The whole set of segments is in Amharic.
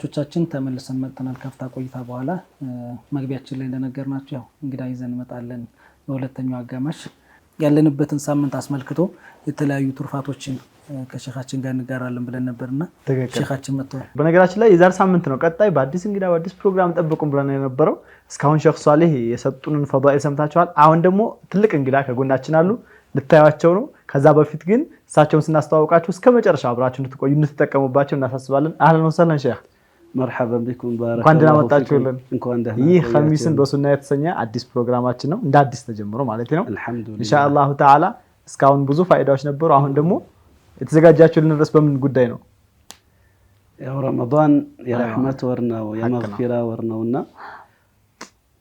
ተመልካቾቻችን ተመልሰን መጥተናል ከፍታ ቆይታ በኋላ መግቢያችን ላይ እንደነገርናችሁ ያው እንግዳ ይዘን መጣለን በሁለተኛው አጋማሽ ያለንበትን ሳምንት አስመልክቶ የተለያዩ ቱርፋቶችን ከሼኻችን ጋር እንጋራለን ብለን ነበርና ሼኻችን መጥተዋል። በነገራችን ላይ የዛሬ ሳምንት ነው ቀጣይ በአዲስ እንግዳ በአዲስ ፕሮግራም ጠብቁን ብለን የነበረው እስካሁን ሼኽ ሷሊህ የሰጡንን ፈዳኢል ሰምታችኋል። አሁን ደግሞ ትልቅ እንግዳ ከጎናችን አሉ ልታዩዋቸው ነው። ከዛ በፊት ግን እሳቸውን ስናስተዋውቃችሁ እስከ መጨረሻ አብራችሁ እንድትቆዩ እንድትጠቀሙባቸው እናሳስባለን። አህለን ወሰለን ሼኽ مرحبا بكم بارك እንኳን ደህና መጣችሁልን። እንኳን ደህና ይህ ኸሚስን በሱና የተሰኘ አዲስ ፕሮግራማችን ነው እንደ አዲስ ተጀምሮ ማለት ነው። አልহামዱሊላህ ኢንሻአላህ ተዓላ እስካሁን ብዙ ፋይዳዎች ነበሩ። አሁን ደግሞ የተዘጋጃችሁልን ርዕስ በምን ጉዳይ ነው? ያው ረመዳን የረህመት ወር ነው የመግፊራ ወር ነውና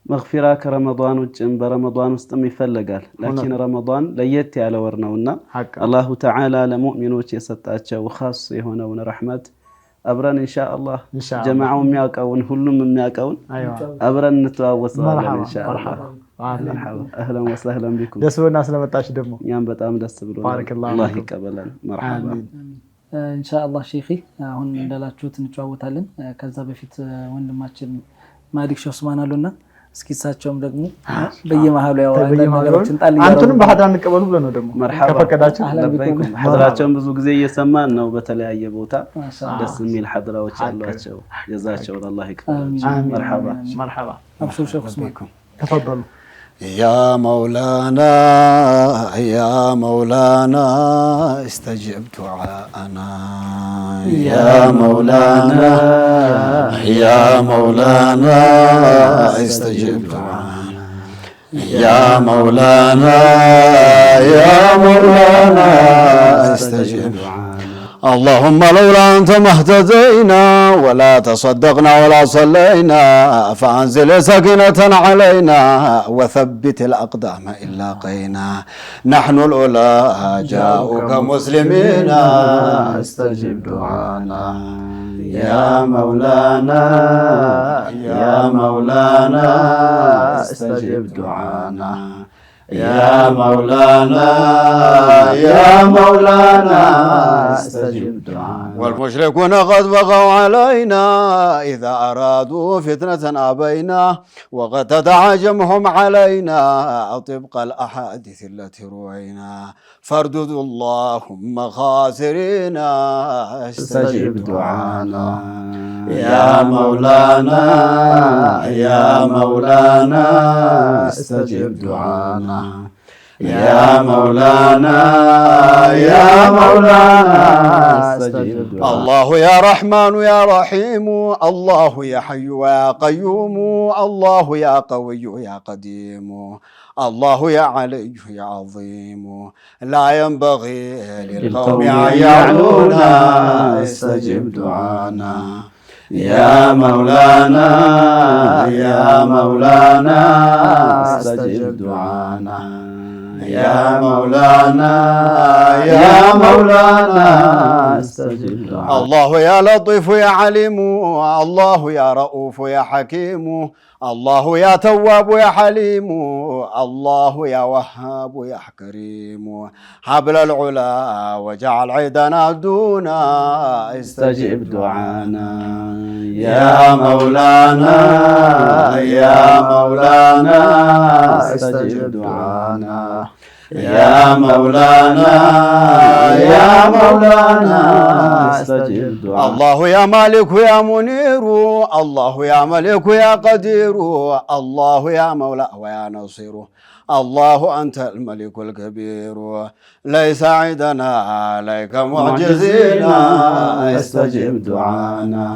መግፊራ ከረመዳን ውጭም በረመዳን ውስጥም ይፈልጋል። ላኪን ረመዳን ለየት ያለ ወር ነውና አላሁ ተዓላ ለሙእሚኖች የሰጣቸው ኻስ የሆነውን ረህመት አብረን ኢንሻአላህ ጀማዓው የሚያውቀውን ሁሉም የሚያውቀውን አብረን እንተዋወሳለን ኢንሻአላህ። መርሐባ አህለን ወሰህለን ቢኩም። ደስ ብሎና ስለመጣችሁ ደግሞ እኛም በጣም ደስ ብሎናል። አላህ ይቀበለን። መርሐባ ኢንሻአላህ ሼኺ አሁን እንዳላችሁት እንጫወታለን። ከዛ በፊት ወንድማችን ማሊክ ሼህ ኡስማን አሉና እስኪ እሳቸውም ደግሞ በየመሃሉ ያው ነገሮችን ጣል ይላሉ። አንተንም በሐድራ እንቀበሉ ብለን ነው ደግሞ ከፈቀዳችሁ ለበይኩም። ሐድራቸውን ብዙ ጊዜ እየሰማን ነው በተለያየ ቦታ ደስ የሚል ሐድራዎች አሏቸው። ጀዛቸው አላህ ይቀበል። መርሐባ መርሐባ አብሽሩ ሼኽ ኡስማን ተፈضሉ። يا مولانا يا مولانا استجب دعاءنا يا مولانا يا مولانا استجب دعاءنا يا مولانا يا مولانا استجب دعاءنا اللهم لولا أنت ما اهتدينا ولا تصدقنا ولا صلينا فأنزل سكينة علينا وثبت الأقدام إن لاقينا نحن الأولى جاءوك مسلمين استجب دعانا يا مولانا يا مولانا استجب دعانا يا مولانا يا مولانا استجب دعانا والمشركون قد بغوا علينا إذا أرادوا فتنة أبينا وقد تتعاجمهم علينا طبق الأحاديث التي روينا فاردد اللهم خاسرين استجب دعانا يا مولانا يا مولانا استجب دعانا يا مولانا يا مولانا استجب دعانا الله يا رحمن يا رحيم الله يا حي يا قيوم الله يا قوي يا قديم الله يا علي يا عظيم لا ينبغي للقوم أن يعلونا استجب دعانا يا مولانا يا مولانا استجب دعانا يا مولانا يا مولانا استجب دعانا الله يا لطيف يا عليم الله يا رؤوف يا حكيم الله يا تواب يا حليم الله يا وهاب يا كريم حبل العلا وجعل عيدنا دونا استجب دعانا يا مولانا يا مولانا استجب دعانا يا مولانا يا مولانا استجب دعانا الله يا مالك يا منير الله يا ملك يا قدير الله يا مولى ويا نصير الله أنت الملك الكبير ليس عندنا عليك معجزين استجب دعانا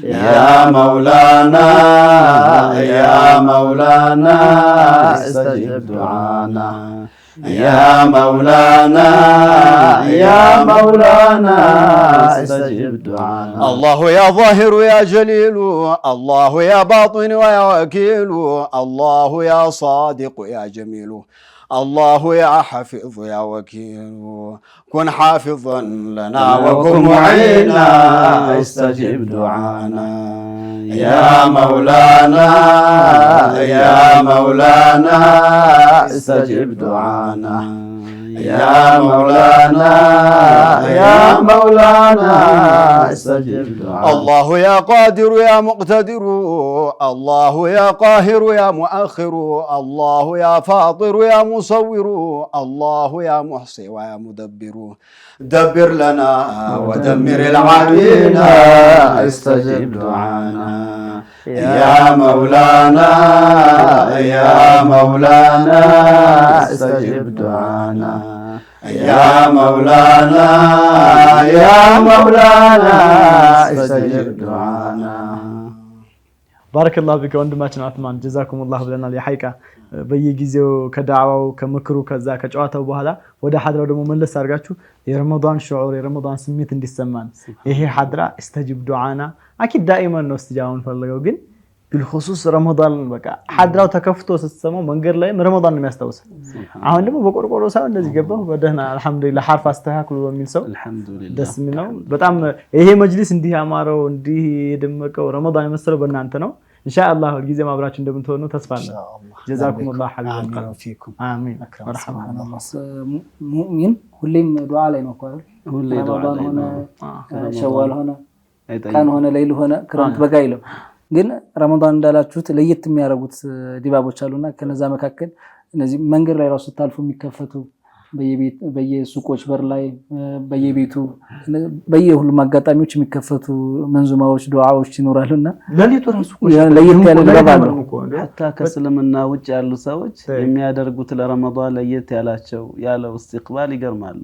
يا مولانا يا مولانا استجب دعانا يا مولانا يا مولانا استجب دعانا الله يا ظاهر يا جليل الله يا باطن ويا وكيل الله يا صادق يا جميل الله يا حفيظ يا وكيل كن حافظا لنا وكن معينا استجب دعانا يا مولانا يا مولانا استجب دعانا يا مولانا يا مولانا استجب دعاءنا الله يا قادر يا مقتدر الله يا قاهر يا مؤخر الله يا فاطر يا مصور الله يا محصي ويا مدبر دبر لنا ودمر العادين استجب دعانا يا مولانا يا مولانا استجب دعانا يا مولانا يا مولانا استجب دعانا ባረከላሁ ቢከ ወንድማችን አትማን ጀዛኩሙላህ ብለናል። የሐቂቃ በየጊዜው ከዳዕዋው ከምክሩ ከዛ ከጨዋታው በኋላ ወደ ሐድራው ደግሞ መለስ አድርጋችሁ የረመዳን ሹዑር የረመዳን ስሜት እንዲሰማን ይሄ ሐድራ استجب دعانا አኪድ ዳኢማን ነው استجابውን ፈልገው ግን بالخصوص ረመዳን በቃ ሐድራው ተከፍቶ ስትሰማው መንገድ ላይ ረመዳን ነው የሚያስታውሰው። አሁን ደግሞ በቆርቆሮ ሳይሆን እንደዚህ ገባው በደህና አልহামዱሊላህ ሐርፍ አስተካክሉ በሚል ሰው አልহামዱሊላህ ደስ የሚለው በጣም ይሄ መጅሊስ እንዲህ ያማረው እንዲህ የደመቀው ረመዳን የመሰለው በእናንተ ነው። ኢንሻአላህ ጊዜ ማብራችሁ እንደምትሆኑ ተስፋ አለን። ጀዛኩሙላህ ሐቢበን ፊኩም አሚን መርሐባ። ሙእሚን ሁሌም ዱዓ ላይ ነው አይደል? ሁሌ ዱዓ ላይ ነው። ሸዋል ሆነ ቀን ሆነ ሌሊት ሆነ ክረምት በጋ ይለው ግን ረመዳን እንዳላችሁት ለየት የሚያረጉት ዲባቦች አሉና ከነዛ መካከል እነዚህ መንገድ ላይ ራሱ ታልፎ የሚከፈቱ በየሱቆች በር ላይ በየቤቱ በየሁሉም አጋጣሚዎች የሚከፈቱ መንዙማዎች ዱዓዎች ይኖራሉና ለሊቱ ራሱ ለየት ያለ ድባብ አለው። حتى ከእስልምና ውጭ ያሉ ሰዎች የሚያደርጉት ለረመዳን ለየት ያለው استقبال ይገርማል።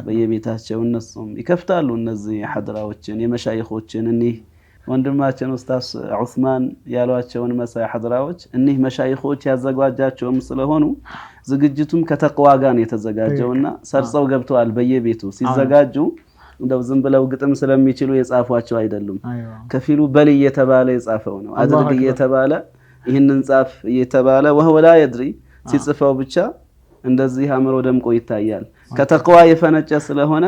በየቤታቸው እነሱም ይከፍታሉ እነዚህ ሐድራዎችን የመሻይኾችን እኒህ ወንድማችን ኡስታዝ ዑስማን ያሏቸውን መሳይ ሐድራዎች እኒህ መሻይኾች ያዘጋጃቸውም ስለሆኑ ዝግጅቱም ከተቅዋ ጋር ነው የተዘጋጀውና ሰርጸው ገብተዋል። በየቤቱ ሲዘጋጁ እንደው ዝም ብለው ግጥም ስለሚችሉ የጻፏቸው አይደሉም። ከፊሉ በል እየተባለ የጻፈው ነው። አድርግ እየተባለ ይህንን ጻፍ እየተባለ ወህወ ላ የድሪ ሲጽፈው ብቻ እንደዚህ አምሮ ደምቆ ይታያል። ከተቅዋ የፈነጨ ስለሆነ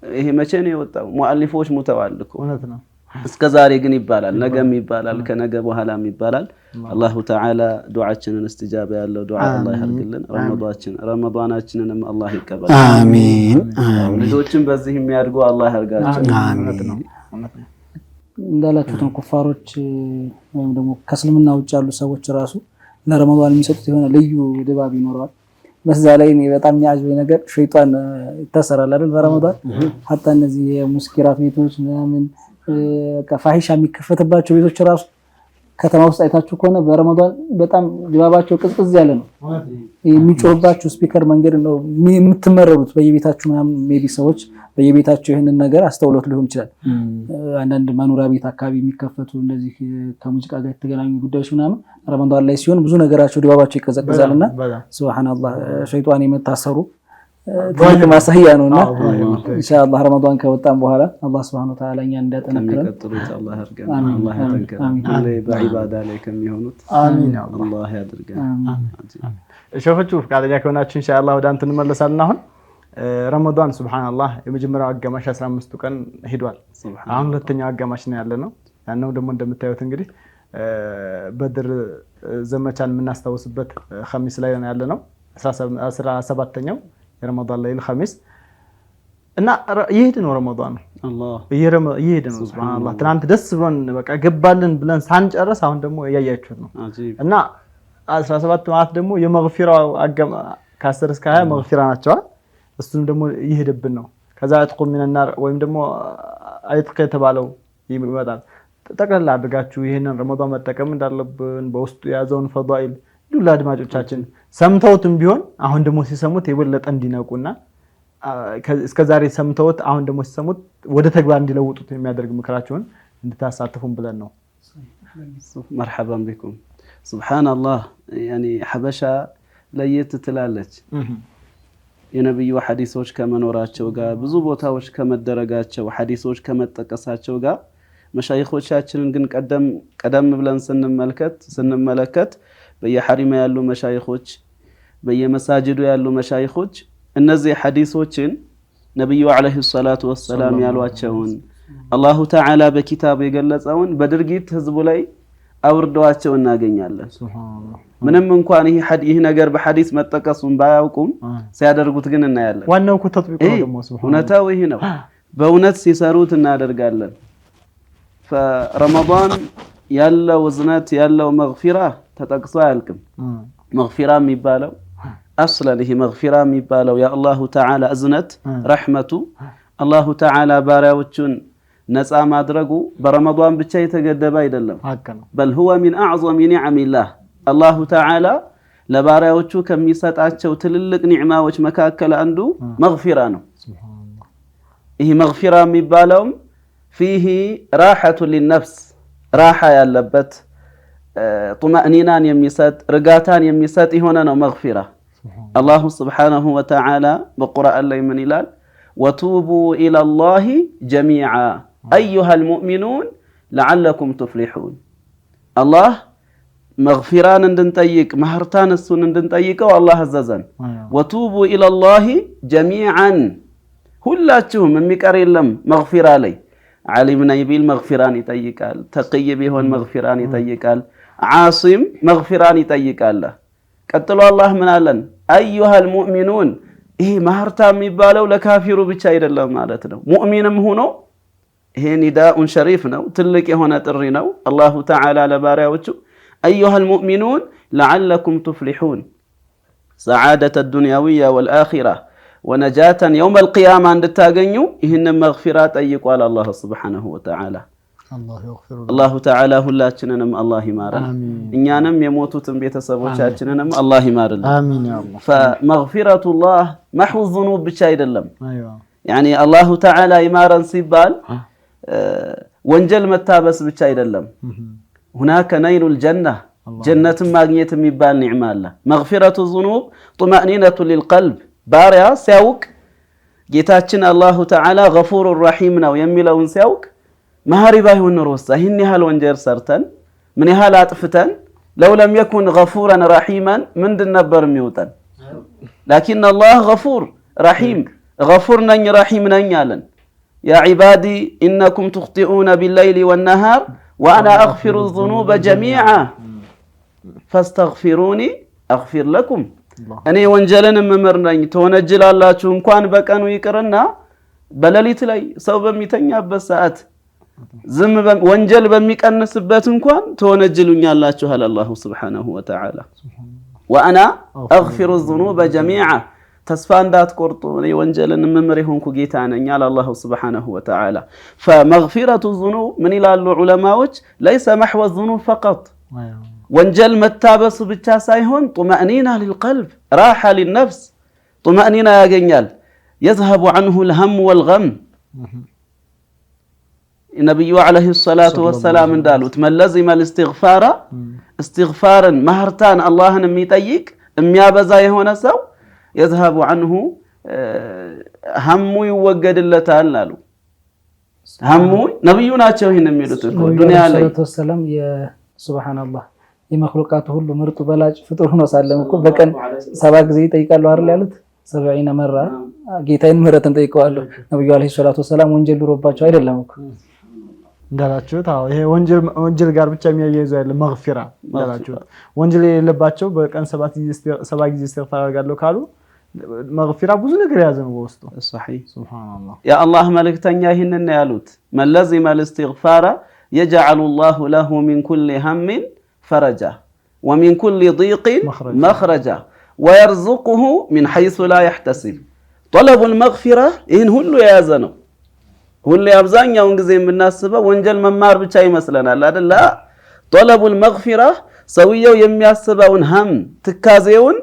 ይሄ መቼ ነው የወጣው? ሙአሊፎች ሙተዋል እኮ እውነት ነው። እስከዛሬ ግን ይባላል ነገም ይባላል ከነገ በኋላም ይባላል። አላሁ ተዓላ ዱዓችንን استجابه ያለው ዱዓ አላህ ያርግልን። ረመዳናችንንም አላህ ይቀበል። አሚን አሚን። ልጆችን በዚህ የሚያድጉ አላህ ያርጋቸው። አሚን። እንዳላችሁት ኩፋሮች ወይም ደግሞ ከእስልምና ውጭ ያሉ ሰዎች ራሱ ለረመዳን የሚሰጡት የሆነ ልዩ ድባብ ይኖራል። በዛ ላይ እኔ በጣም የሚያጅበኝ ነገር ሸይጣን ይታሰራል አይደል? በረመዳን hatta እነዚህ የሙስኪራት ቤቶች ምናምን ከፋሂሻ የሚከፈትባቸው ቤቶች ራሱ ከተማ ውስጥ አይታችሁ ከሆነ በረመዳን በጣም ድባባቸው ቅዝቅዝ ያለ ነው። የሚጮህባችሁ ስፒከር መንገድ ነው የምትመረሩት በየቤታችሁ ምናምን ሜቢ ሰዎች በየቤታቸው ይሄንን ነገር አስተውሎት ሊሆን ይችላል። አንዳንድ መኖሪያ ቤት አካባቢ የሚከፈቱ እንደዚህ ከሙዚቃ ጋር የተገናኙ ጉዳዮች ምናምን ረመዳን ላይ ሲሆን ብዙ ነገራቸው ድባባቸው ይቀዘቅዛልና ሱብሃንአላህ ሸይጣን የመታሰሩ ትልቅ ማሳያ ነውና ኢንሻአላህ ረመዳን ከወጣን በኋላ አላህ Subhanahu Wa Ta'ala እኛን እንዳጠነክረን አላህ ያርገን። አላህ ያጠንክረን። በዒባዳ ላይ ከሚሆኑት አሚን አላህ ያድርገን። ሸፈቹ ፍቃደኛ ከሆናችሁ ኢንሻአላህ ወደ አንተ እንመለሳለን። አሁን ረመዳን ሱብሃንአላህ የመጀመሪያው አጋማሽ 15 ቀን ሄዷል። አሁን ሁለተኛው አጋማሽ ነው ያለነው። ያነው ደግሞ እንደምታዩት እንግዲህ በድር ዘመቻን የምናስታውስበት ኸሚስ ላይ ነው ያለነው 17ኛው የረመዳን ሌሊት ኸሚስ እና ይሄድ ነው ረመዳን አላህ ይሄድ ነው ሱብሃንአላህ። ትናንት ደስ ብሎን በቃ ገባልን ብለን ሳንጨርስ አሁን ደግሞ ያያያችሁት ነው እና 17 ማለት ደግሞ የመግፊራው ከ10 እስከ 20 መግፊራ ናቸው። እሱም ደግሞ ይሄድብን ነው። ከዛ አጥቁም ሚነናር ወይም ደግሞ አይጥቅ የተባለው ይመጣል። ጠቅላላ አድርጋችሁ ይሄንን ረመዳን መጠቀም እንዳለብን በውስጡ የያዘውን ፈዳኢል ሁሉ አድማጮቻችን ሰምተውትም ቢሆን አሁን ደግሞ ሲሰሙት የበለጠ እንዲነቁና እስከዛሬ ሰምተውት አሁን ደግሞ ሲሰሙት ወደ ተግባር እንዲለውጡት የሚያደርግ ምክራችሁን እንድታሳትፉን ብለን ነው። مرحبا بكم سبحان الله يعني حبشة ለየት ትላለች። የነብዩ ሐዲሶች ከመኖራቸው ጋር ብዙ ቦታዎች ከመደረጋቸው ሐዲሶች ከመጠቀሳቸው ጋር መሻይኾቻችንን ግን ቀደም ብለን ስንመለከት በየሐሪማ ያሉ መሻይኾች በየመሳጅዱ ያሉ መሻይኾች እነዚህ ሐዲሶችን ነብዩ አለይሂ ሰላቱ ወሰላም ያሏቸውን አላሁ ተዓላ በኪታቡ የገለጸውን በድርጊት ህዝቡ ላይ አውርደዋቸው እናገኛለን። ሱብሃንአላህ ምንም እንኳን ይህ ነገር በሐዲስ መጠቀሱን ባያውቁም ሲያደርጉት ግን እናያለን። ዋናው እኮ ተጥቢቁ ነው ደግሞ ሱብሃንአላህ እውነታው ይሄ ነው። በእውነት ሲሰሩት እናደርጋለን። ፈረመዳን ያለው እዝነት ያለው መግፊራ ተጠቅሶ አያልቅም። መግፊራ የሚባለው አስለን ይሄ መግፊራ የሚባለው የአላሁ ተዓላ እዝነት ረሕመቱ አላሁ ተዓላ ባሪያዎቹን ነፃ ማድረጉ በረመዳን ብቻ የተገደበ አይደለም። በል ሁወ ሚን አዕዘሚ ኒዕሚላህ አላሁ ተዓላ ለባሪያዎቹ ከሚሰጣቸው ትልልቅ ኒዕማዎች መካከል አንዱ መግፊራ ነው። ይህ መግፊራ የሚባለውም ፊሂ ራሐቱ ሊነፍስ ራሓ ያለበት ጡማእኒናን የሚሰጥ ርጋታን የሚሰጥ የሆነ ነው መግፊራ። አላሁ ስብሓነሁ ወተዓላ በቁርአን ላይ ምን ይላል? ወቱቡ ኢለላሂ ጀሚዓ አዩሃል ሙእሚኑን ለዓለኩም ቱፍሊሑን። አላህ መግፊራን እንድንጠይቅ ማህርታን እሱን እንድንጠይቀው አላህ አዘዘን። ወቱቡ ኢለላሂ ጀሚዓን ሁላችሁም የሚቀር የለም መግፊራ ላይ። ዓሊም ነኝ ቢል መግፊራን ይጠይቃል። ተቅይ ቢሆን መግፊራን ይጠይቃል። ዓሲም መግፊራን ይጠይቃል። ቀጥሎ አላህ ምን አለን? አዩሃል ሙእሚኑን። ይሄ ማህርታ የሚባለው ለካፊሩ ብቻ አይደለም ማለት ነው። ሙእሚንም ሆኖ ይሄ ኒዳኡን ሸሪፍ ነው፣ ትልቅ የሆነ ጥሪ ነው። አላሁ ተዓላ ለባሪያዎቹ አዩሃል ሙእሚኑን ለዓለኩም ቱፍሊሑን ሰዓደተ ዱንያዊያ ወልአኺራ ወነጃተን የውመል ቂያማ እንድታገኙ ይህንን መግፊራ ጠይቋል አላህ ሱብሓነሁ ወተዓላ። አላሁ ተዓላ ሁላችንንም አላህ ይማረን፣ እኛንም የሞቱትን ቤተሰቦቻችንንም አላህ ይማርልን። ፈመግፊረቱላህ መሕው ዙኑብ ብቻ አይደለም። ያኒ አላሁ ተዓላ ይማረን ሲባል ወንጀል መታበስ ብቻ አይደለም። ሁናከ ነይሉል ጀና ጀነትን ማግኘት የሚባል ኒዕማ አለ። መግፊረቱ ዙኑብ ጡማእኒነቱ ሊልቀልብ ባሪያ ሲያውቅ ጌታችን አላሁ ተዓላ ገፉሩ ረሒም ነው የሚለውን ሲያውቅ መሐሪ ባይሆን ኖሮሳ ይህን ያህል ወንጀል ሰርተን ምን ያህል አጥፍተን ለው ለም የኩን ገፉረን ረሒመን ምንድን ነበር የሚውጠን? ላኪን አላህ ገፉር ረሒም ገፉር ነኝ ረሒም ነኝ አለን። ያ ዒባዲ ኢነኩም ትኽጢኡነ ቢለይሊ ወነሃር ወአና አግፊሩ ዙኑበ ጀሚዓ ፈስተግፊሩኒ አግፊር ለኩም። እኔ ወንጀልን የምምር ነኝ። ተወነጅላላችሁ እንኳን በቀኑ ይቅርና በሌሊት ላይ ሰው በሚተኛበት ሰዓት ዝም ወንጀል በሚቀንስበት እንኳን ተወነጅሉኛላችሁ አለ አላሁ ሱብሓነሁ ወተዓላ። ወአና አግፊሩ ዙኑበ ጀሚዓ ተስፋ እንዳትቆርጡ እኔ ወንጀልን የምምር የሆንኩ ጌታ ነኝ አለ አላሁ ሱብሓነሁ ወተዓላ። ፈመግፊረቱ ዙኑብ ምን ይላሉ ዑለማዎች? ለይሰ መሕወ ዙኑብ ፈቀጥ ወንጀል መታበሱ ብቻ ሳይሆን ጡማእኒና ሊልቀልብ ራሓ ሊነፍስ ጡማእኒና ያገኛል። የዝሀቡ ዐንሁ ልሀም ወልገም ነቢዩ ዓለይሂ ሰላቱ ወሰላም እንዳሉት መለዚመል እስትግፋራ እስትግፋርን ማህርታን አላህን የሚጠይቅ የሚያበዛ የሆነ ሰው የዝሀቡ ዐንሁ ሀሙ ይወገድለታል አሉ። ሀሙ ነቢዩ ናቸው ይህን የሚሉት እኮ ዱንያ ላይ ሱብሃነላህ የመክሉቃቱ ሁሉ ምርጡ በላጭ ፍጡር ሆኖ ሳለም እኮ በቀን 7 ጊዜ ይጠይቃሉ አይደል ያሉት? 70 መራ ጌታዬን ምህረትን ጠይቀዋለሁ። ነብዩ አለይሂ ሰላቱ ወሰላም ወንጀል ዱሮባቸው አይደለም እኮ እንዳላችሁት። አዎ ይሄ ወንጀል ጋር ብቻ የሚያያይዘው ያለ መግፊራ እንዳላችሁት ወንጀል የሌለባቸው በቀን 7 ጊዜ ኢስቲግፋር አደርጋለሁ ካሉ መግፊራ ብዙ ነገር ያዘ ነው በውስጡ። ሶሒህ ሱብሃንአላህ። ያ አላህ መልእክተኛ ይህንን ያሉት መለዚመል እስትግፋራ የጀዐሉ ላሁ ለሁ ሚን ኩሊ ሀሚን ፈረጃ ወሚን ኩሊ ዲቅን መኽረጃ ወየርዙቅሁ ሚን ሐይሱ ላ የሕተሲብ። ጠለቡል መግፊራ ይህን ሁሉ የያዘ ነው። ሁሌ አብዛኛውን ጊዜ የምናስበው ወንጀል መማር ብቻ ይመስለናል አይደል? ጠለቡል መግፊራ ሰውየው የሚያስበውን ሀም ትካዜውን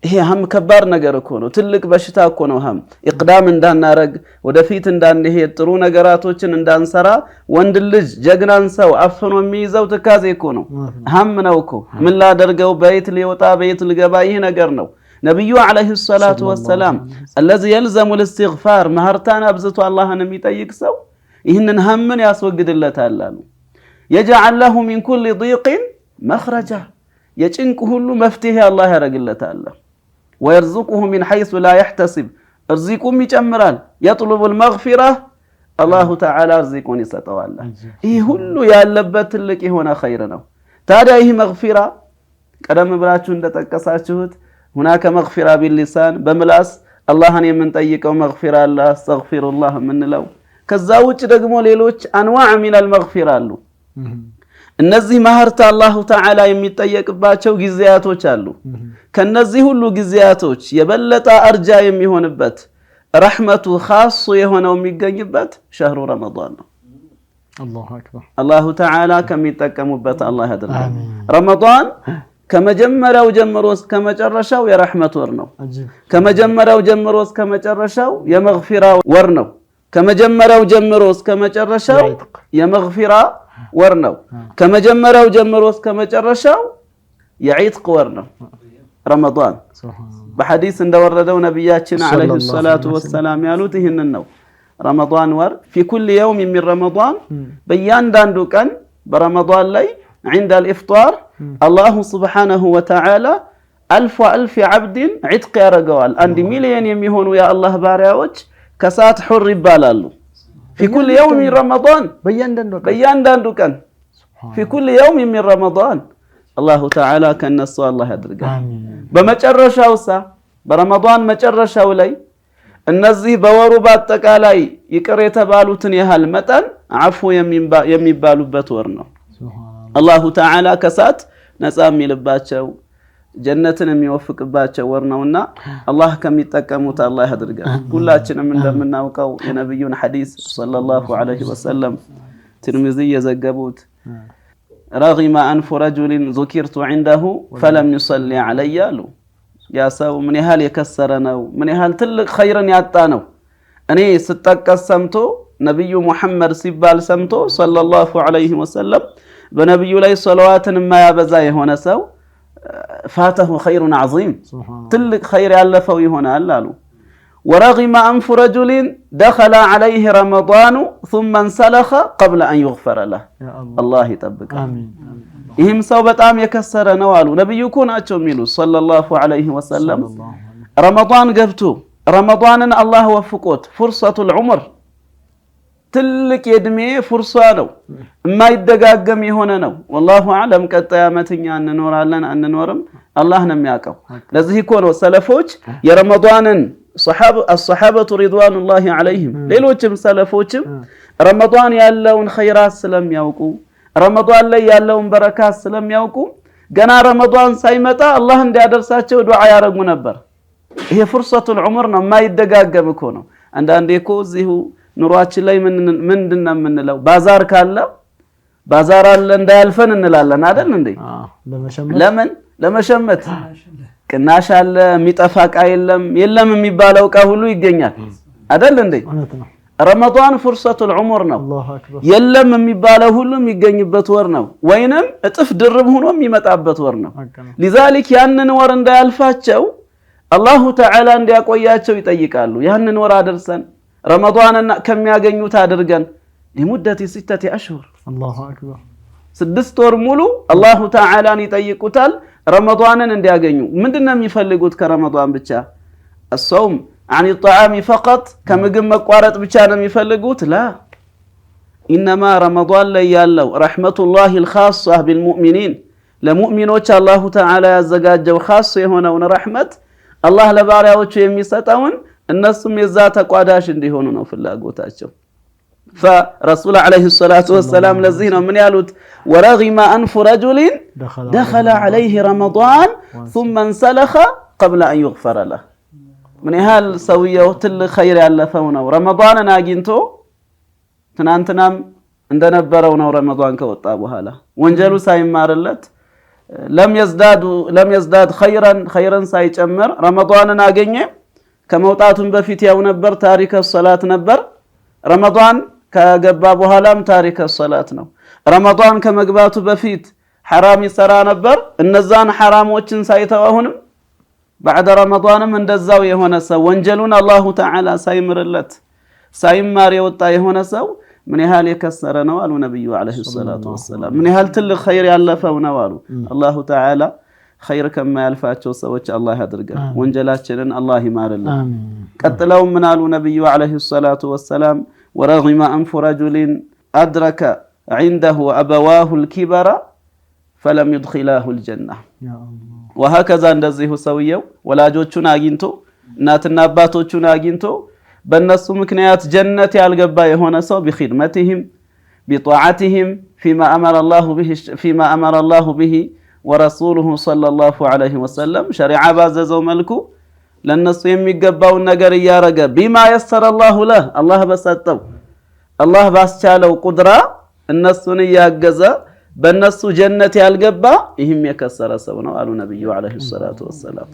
ይሄ ሀም ከባድ ነገር እኮ ነው። ትልቅ በሽታ እኮ ነው ሀም። ኢቅዳም እንዳናረግ ወደፊት እንዳንሄድ ጥሩ ነገራቶችን እንዳንሰራ ወንድ ልጅ ጀግናን ሰው አፍኖ የሚይዘው ትካዜ እኮ ነው። ሀም ነው እኮ ምን ላደርገው፣ በየት ሊወጣ በየት ልገባ፣ ይህ ነገር ነው። ነቢዩ ዓለይሂ ሰላቱ ወሰላም አለዚ የልዘሙ ልእስትግፋር ማህርታን አብዝቶ አላህን የሚጠይቅ ሰው ይህንን ሀምን ያስወግድለታል አሉ። የጀዐል ለሁ ሚን ኩሊ ዲቅን መኽረጃ የጭንቅ ሁሉ መፍትሄ አላህ ያደርግለታል። ወየርዙቅሁ ሚን ሐይሱ ላ የሕተሲብ እርዚቁም ይጨምራል። የጥሉቡል መግፊራ አላሁ ተዓላ እርዚቁን ይሰጠዋል። ይህ ሁሉ ያለበት ትልቅ የሆነ ኸይር ነው። ታዲያ ይህ መግፊራ ቀደም ብላችሁ እንደተጠቀሳችሁት هناك مغفرة باللسان በምላስ አላህን የምንጠይቀው መግፊራ አለ አስተግፊሩላህ ምንለው ከዛ ውጭ ደግሞ ሌሎች አንዋዕ ሚነል መግፊራ አሉ እነዚህ ማህርታ አላሁ ተዓላ የሚጠየቅባቸው ጊዜያቶች አሉ ከነዚህ ሁሉ ጊዜያቶች የበለጠ አርጃ የሚሆንበት ረህመቱ ኻስ የሆነው የሚገኝበት ሸህሩ ረመዳን ነው አላሁ አክበር አላሁ ተዓላ ከሚጠቀሙበት አላህ ያድርገን ረመዳን ከመጀመሪያው ጀምሮ እስከ መጨረሻው የረህመት ወር ነው ከመጀመሪያው ጀምሮ እስከ መጨረሻው የመግፊራ ወር ነው ከመጀመሪያው ጀምሮ እስከ መጨረሻው የመግፊራ ወር ነው ከመጀመሪያው ጀምሮ እስከ መጨረሻው የዒትቅ ወር ነው ረመዳን በሐዲስ እንደወረደው ነብያችን አለይሂ ሰላቱ ወሰላም ያሉት ይሄንን ነው ረመዳን ወር في كل يوم من رمضان በእያንዳንዱ ቀን በረመዳን ላይ عند الافطار الله سبحانه وتعالى ألف عبد عتق ያረጋዋል 1 ሚሊዮን የሚሆኑ የአላህ ባሪያዎች ከሳት ሁር ይባላሉ في كل يوم من رمضان በእያንዳንዱ ቀን في كل يوم من رمضان الله تعالى ከነሱ አላህ ያድርጋል በመጨረሻውሳ በረመዳን መጨረሻው ላይ እነዚህ በወሩ በአጠቃላይ ይቅር የተባሉትን ያህል መጠን አፉ የሚባሉበት ወር ነው አላሁ ተዓላ ከሳት ነፃ የሚልባቸው ጀነትን የሚወፍቅባቸው ወር ነውና አላህ ከሚጠቀሙት አላህ ያድርገን ሁላችንም እንደምናውቀው የነብዩን ሐዲስ ሰለላሁ ዐለይሂ ወሰለም ትርሚዚ የዘገቡት رغم أنف رجل ذكرت عنده فلم يصلي علي له يا سو من يحال يكسر ነው من يحال ትልቅ ኸይርን ያጣ ነው እኔ ስጠቀስ ሰምቶ ነብዩ መሐመድ ሲባል ሰምቶ ሰለላሁ ዐለይሂ ወሰለም በነብዩ ላይ ሶላዋትን የማያበዛ የሆነ ሰው فاته خير عظيم ትልቅ ኸይር ያለፈው ይሆናል አሉ ورغم أنف رجل دخل عليه رمضان ثم انسلخ قبل أن يغفر له الله يطبق ይህም ሰው በጣም የከሰረ ነው አሉ ነብዩ እኮ ናቸው የሚሉ ሰለላሁ ዐለይሂ ወሰለም ረመዳን ገብቶ ረመዳንን አላህ ወፍቆት ፍርሰቱል ዑምር ትልቅ የእድሜ ፍርሷ ነው የማይደጋገም የሆነ ነው والله اعلم ቀጣይ አመትኛ እንኖራለን አንኖርም አላህ ነው የሚያውቀው ለዚህ እኮ ነው ሰለፎች የረመዳንን الصحابة رضوان الله عليهم ሌሎችም ሰለፎችም ረመዳን ያለውን ኸይራት ስለሚያውቁ ረመዳን ላይ ያለውን በረካት ስለሚያውቁ ገና ረመዳን ሳይመጣ አላህ እንዲያደርሳቸው ዱዓ ያረጉ ነበር ይሄ ፍርሰቱል ዑምር ነው የማይደጋገም እኮ ነው አንዳንዴ እኮ እዚሁ ኑሯችን ላይ ምንድነው የምንለው ባዛር ካለ ባዛር አለ እንዳያልፈን እንላለን አይደል እንዴ ለምን ለመሸመት ቅናሽ አለ የሚጠፋ ቃ የለም የሚባለው ቃ ሁሉ ይገኛል አይደል እንዴ ረመዳን ፍርሰቱል ዑምር ነው የለም የሚባለው ሁሉ የሚገኝበት ወር ነው ወይንም እጥፍ ድርብ ሆኖ የሚመጣበት ወር ነው لذلك ያንን ወር እንዳያልፋቸው አላሁ ተዓላ እንዲያቆያቸው ይጠይቃሉ ያንን ወር አድርሰን ረመዳንን ከሚያገኙት አድርገን لمدة 6 أشهر الله أكبر 6 ወር ሙሉ አላሁ ተዓላን ይጠይቁታል ረመዳንን እንዲያገኙ ምንድነው የሚፈልጉት ከረመዳን ብቻ الصوم عن الطعام فقط ከምግብ መቋረጥ ብቻ ነው የሚፈልጉት لا انما رمضان ላይ ያለው رحمة الله الخاصة بالمؤمنين ለሙእሚኖች አላሁ ተዓላ ያዘጋጀው خاص የሆነውን ረህመት አላህ ለባሪያዎቹ የሚሰጠውን እነሱም የዛ ተቋዳሽ እንዲሆኑ ነው ፍላጎታቸው فرسول عليه الصلاة والسلام ለዚህ ነው ምን ያሉት ورغم أنف رجل دخل عليه رمضان ثم انسلخ قبل أن يغفر له من ያህል ሰውየው ትልቅ ኸይር ያለፈው ነው ረመዳንን አግኝቶ ትናንትናም እንደነበረው ነው ረመዳን ከወጣ በኋላ ወንጀሉ ሳይማርለት لم يزداد خيرا ሳይጨምር ረመዳንን አገኘ ከመውጣቱን በፊት ያው ነበር ታሪክ الصلاه ነበር ረመዳን ከገባ በኋላም ታሪክ الصلاه ነው ረመዳን ከመግባቱ በፊት حرام ይሰራ ነበር እነዛን حرامዎችን ሳይተዋሁንም بعد رمضانም እንደዛው የሆነ ሰው ወንጀሉን አላሁ ተዓላ ሳይምርለት ሳይማር የወጣ የሆነ ሰው ምን ያህል የከሰረ ነው አሉ ነብዩ አለይሂ ሰላቱ ወሰለም ምን ያህል ትልቅ ኸይር ያለፈው ነው አሉ አላሁ ተዓላ ኸይር ከማያልፋቸው ሰዎች አላህ ያድርገን ወንጀላችንን አላህ ይማርልን ቀጥለው ምን አሉ ነብዩ አለይሂ ሰላቱ ወሰለም ورغم أنف رجل أدرك عنده أبواه الكبر فلم يدخلاه الجنة وهكذا እንደዚሁ ሰውየው ወላጆቹን አግኝቶ እናትና አባቶቹን አግኝቶ በእነሱ ምክንያት ጀነት ያልገባ የሆነ ሰው بخدمتهم بطاعتهم فيما أمر الله به ورسوله صلى الله عليه وسلم شريعة ባዘዘው መልኩ ለነሱ የሚገባውን ነገር ያረገ بما يسر الله له الله በሰጠው الله ባስቻለው ቁድራ እነሱን ያገዘ በእነሱ ጀነት ያልገባ ይህም የከሰረ ሰው ነው አሉ ነብዩ አለይሂ ሰላቱ ወሰለም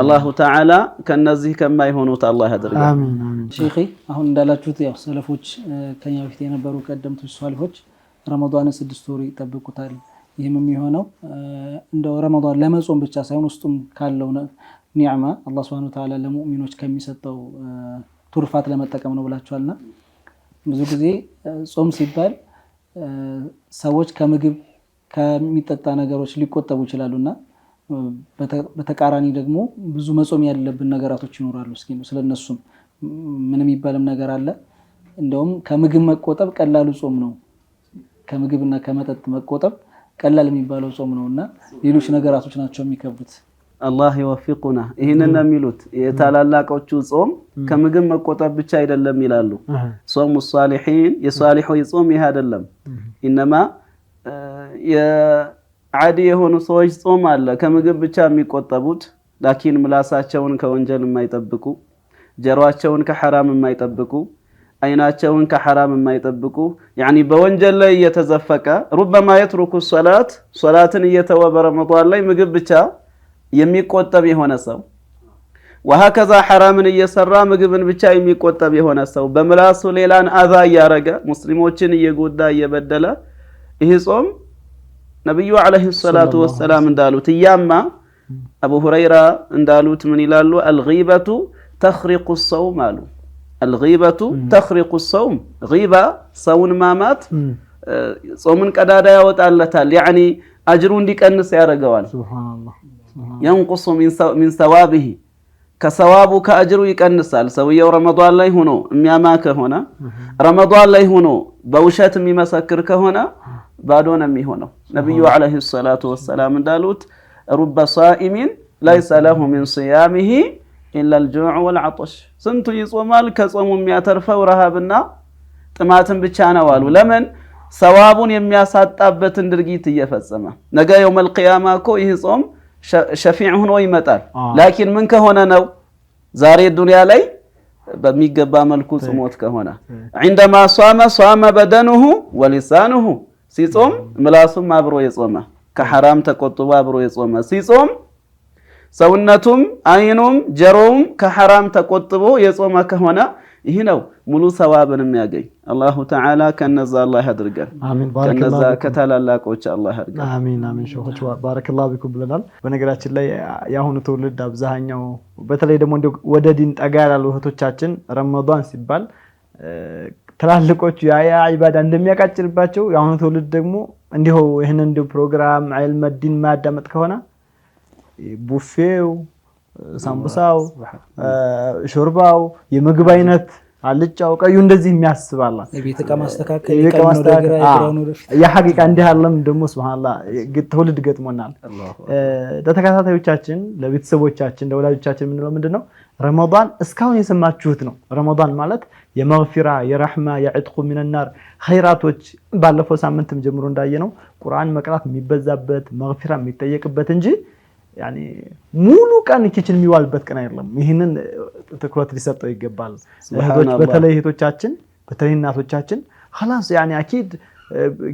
አላሁ ተዓላ ከነዚህ ከማይሆኑት አላህ ያድርገን አሚን አሚን ሼኺ አሁን እንዳላችሁት ያው ሰለፎች ከኛ በፊት የነበሩ ቀደምቶች ሷሊሆች ረመዳንን 6 ወር ይጠብቁታል ይህም የሚሆነው እንደው ረመዳን ለመጾም ብቻ ሳይሆን ውስጡም ካለው ኒዕማ አላህ Subhanahu Wa Ta'ala ለሙእሚኖች ከሚሰጠው ቱርፋት ለመጠቀም ነው ብላችኋልና ብዙ ጊዜ ጾም ሲባል ሰዎች ከምግብ ከሚጠጣ ነገሮች ሊቆጠቡ ይችላሉና በተቃራኒ ደግሞ ብዙ መጾም ያለብን ነገራቶች ይኖራሉ እስኪ ስለነሱም ምንም ይባልም ነገር አለ እንደውም ከምግብ መቆጠብ ቀላሉ ጾም ነው ከምግብና ከመጠጥ መቆጠብ ቀላል የሚባለው ጾም ነውና ሌሎች ነገራቶች ናቸው የሚከብዱት አላህ ይወፍቁና ይሄንን የሚሉት የታላላቆቹ ጾም ከምግብ መቆጠብ ብቻ አይደለም ይላሉ ጾሙ ሷሊሂን የሷሊሁ ጾም ይሄ አይደለም ኢንማ የዓዲ የሆኑ ሰዎች ጾም አለ ከምግብ ብቻ የሚቆጠቡት ላኪን ምላሳቸውን ከወንጀል የማይጠብቁ ጀሯቸውን ከሐራም የማይጠብቁ አይናቸውን ከሐራም የማይጠብቁ ያኒ በወንጀል ላይ የተዘፈቀ ربما يترك الصلاه ሶላትን እየተወ በረመዳን ላይ ምግብ ብቻ የሚቆጠብ የሆነ ሰው وهكذا حرامን እየሰራ ምግብን ብቻ የሚቆጠብ የሆነ ሰው በምላሱ ሌላን አዛ ያረገ ሙስሊሞችን እየጎዳ እየበደለ ይህ ጾም ነብዩ አለይሂ ሰላቱ ወሰለም እንዳሉት ያማ አቡ ሁረይራ እንዳሉት ምን ይላሉ الغيبة تخرق الصوم አሉ الغيبة تخرق الصوم غيبة ሰውን ማማት ጾምን ቀዳዳ ያወጣለታል يعني አጅሩ እንዲቀንስ ያረጋዋል ሱብሃንአላህ ينقص من ثوابه كثوابه كأجر يقنسال سويው ረመዳን ላይ ሆኖ የሚያማ ከሆነ ረመዳን ላይ ሆኖ በውሸት የሚመሰክር ከሆነ ባዶ ነው የሚሆነው ነብዩ አለይሂ ሰላቱ ወሰለም እንዳሉት رب صائم ليس له من صيامه الا الجوع والعطش ስንቱ ይጾማል ከጾሙ የሚያተርፈው ረሃብና ጥማትን ብቻ ነው አሉ ለምን ሰዋቡን የሚያሳጣበትን ድርጊት እየፈጸመ ነገ يوم القيامه እኮ ይህ ጾም ሸፊዕ ሆኖ ይመጣል ላኪን ምን ከሆነ ነው ዛሬ ዱንያ ላይ በሚገባ መልኩ ጾሞት ከሆነ عندما صام بدنه ولسانه ሲጾም ምላሱም አብሮ የጾመ ከሐራም ተቆጥቦ አብሮ የጾመ ሲጾም ሰውነቱም አይኑም ጀሮውም ከሐራም ተቆጥቦ የጾመ ከሆነ ይህ ነው ሙሉ ሰዋብን የሚያገኝ አላሁ ተዓላ ከነዛ አላህ ያድርገን አሚን ከነዛ ከተላላቆች አላህ ያድርገን አሚን አሚን ሸሆች ባረከላሁ ቢኩም ብለናል በነገራችን ላይ ያሁኑ ትውልድ አብዛኛው በተለይ ደግሞ ወደ ዲን ጠጋ ያሉ እህቶቻችን ረመዳን ሲባል ተላልቆቹ ያ ኢባዳ እንደሚያቃጭልባቸው ያሁኑ ትውልድ ደግሞ እንዲሁ ይሄንን እንደ ፕሮግራም ዒልም ዲን ማዳመጥ ከሆነ ቡፌው ሳምቡሳው ሾርባው የምግብ አይነት አልጫው ቀዩ እንደዚህ የሚያስባላ የቤት ዕቃ ማስተካከል የሐቂቃ እንዲህ አለም ደግሞ ሱብሃንአላህ ትውልድ ገጥሞናል ለተከታታዮቻችን ለቤተሰቦቻችን ለወላጆቻችን ምንለው ምንድነው ረመዳን እስካሁን የሰማችሁት ነው ረመዳን ማለት የመግፊራ የረህማ የዕጥቁ من النار ኸይራቶች ባለፈው ሳምንትም ጀምሮ እንዳየነው ቁርአን መቅራት የሚበዛበት መግፊራ የሚጠየቅበት እንጂ ያኒ ሙሉ ቀን ኪችን የሚዋልበት ቀን አይደለም ይሄንን ትኩረት ሊሰጠው ይገባል እህቶች በተለይ እህቶቻችን በተለይ እናቶቻችን خلاص يعني اكيد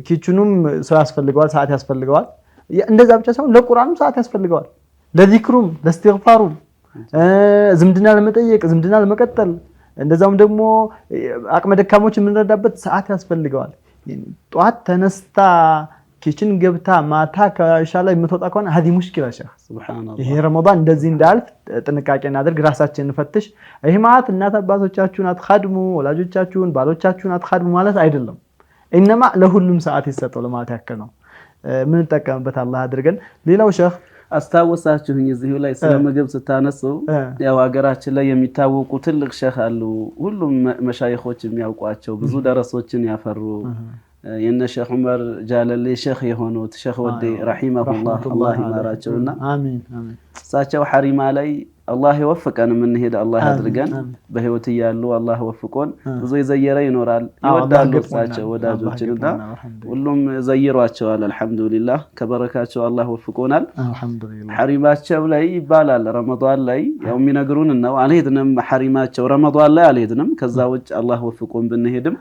ኪችኑም ሰው ያስፈልገዋል ሰዓት ያስፈልገዋል እንደዛ ብቻ ሳይሆን ለቁርአንም ሰዓት ያስፈልገዋል ለዚክሩም ለእስትግፋሩም ዝምድና ለመጠየቅ ዝምድና ለመቀጠል እንደዛውም ደግሞ አቅመ ደካሞች የምንረዳበት ሰዓት ያስፈልገዋል ጧት ተነስታ ኪችን ገብታ ማታ ከሻላ የምትወጣ ከሆነ هذه مشكله ሸህ ሱብሃንአላህ ይሄ ረመዳን እንደዚህ እንዳልፍ ጥንቃቄ እናድርግ ራሳችንን እንፈትሽ ይሄ ማለት እናት አባቶቻችሁን አትخدሙ ወላጆቻችሁን ባሎቻችሁን አትخدሙ ማለት አይደለም እንማ ለሁሉም ሰዓት ይሰጠው ለማለት ያከል ነው ምን ተጠቀምበት አላህ አድርገን ሌላው ሸህ አስታውሳችሁኝ እዚሁ ላይ ስለምግብ ስታነሱ ያው ሀገራችን ላይ የሚታወቁ ትልቅ ሸህ አሉ ሁሉም መሻይኾች የሚያውቋቸው ብዙ ደረሶችን ያፈሩ የነ ሼህ ዑመር ጃለሌ ሼህ የሆኑት ሼህ ወዴ ረሂመሁላህ አላህ ይማራቸውና አሚን አሚን እሳቸው ሐሪማ ላይ አላህ ይወፍቀን እንሄድ አላህ አድርገን በህይወት ይያሉ አላህ ወፍቆን ብዙ ይዘየረ ይኖራል ይወዳሉ እሳቸው ወዳጆችንና ሁሉም ዘይሯቸዋል አልহামዱሊላህ ከበረካቸው አላህ ወፍቆናል አልহামዱሊላህ ሐሪማቸው ላይ ይባላል ረመዳን ላይ ያው የሚነግሩን ነው አልሄድንም ሐሪማቸው ረመዳን ላይ አልሄድንም ከዛ ውጭ አላህ ወፍቆን ብንሄድም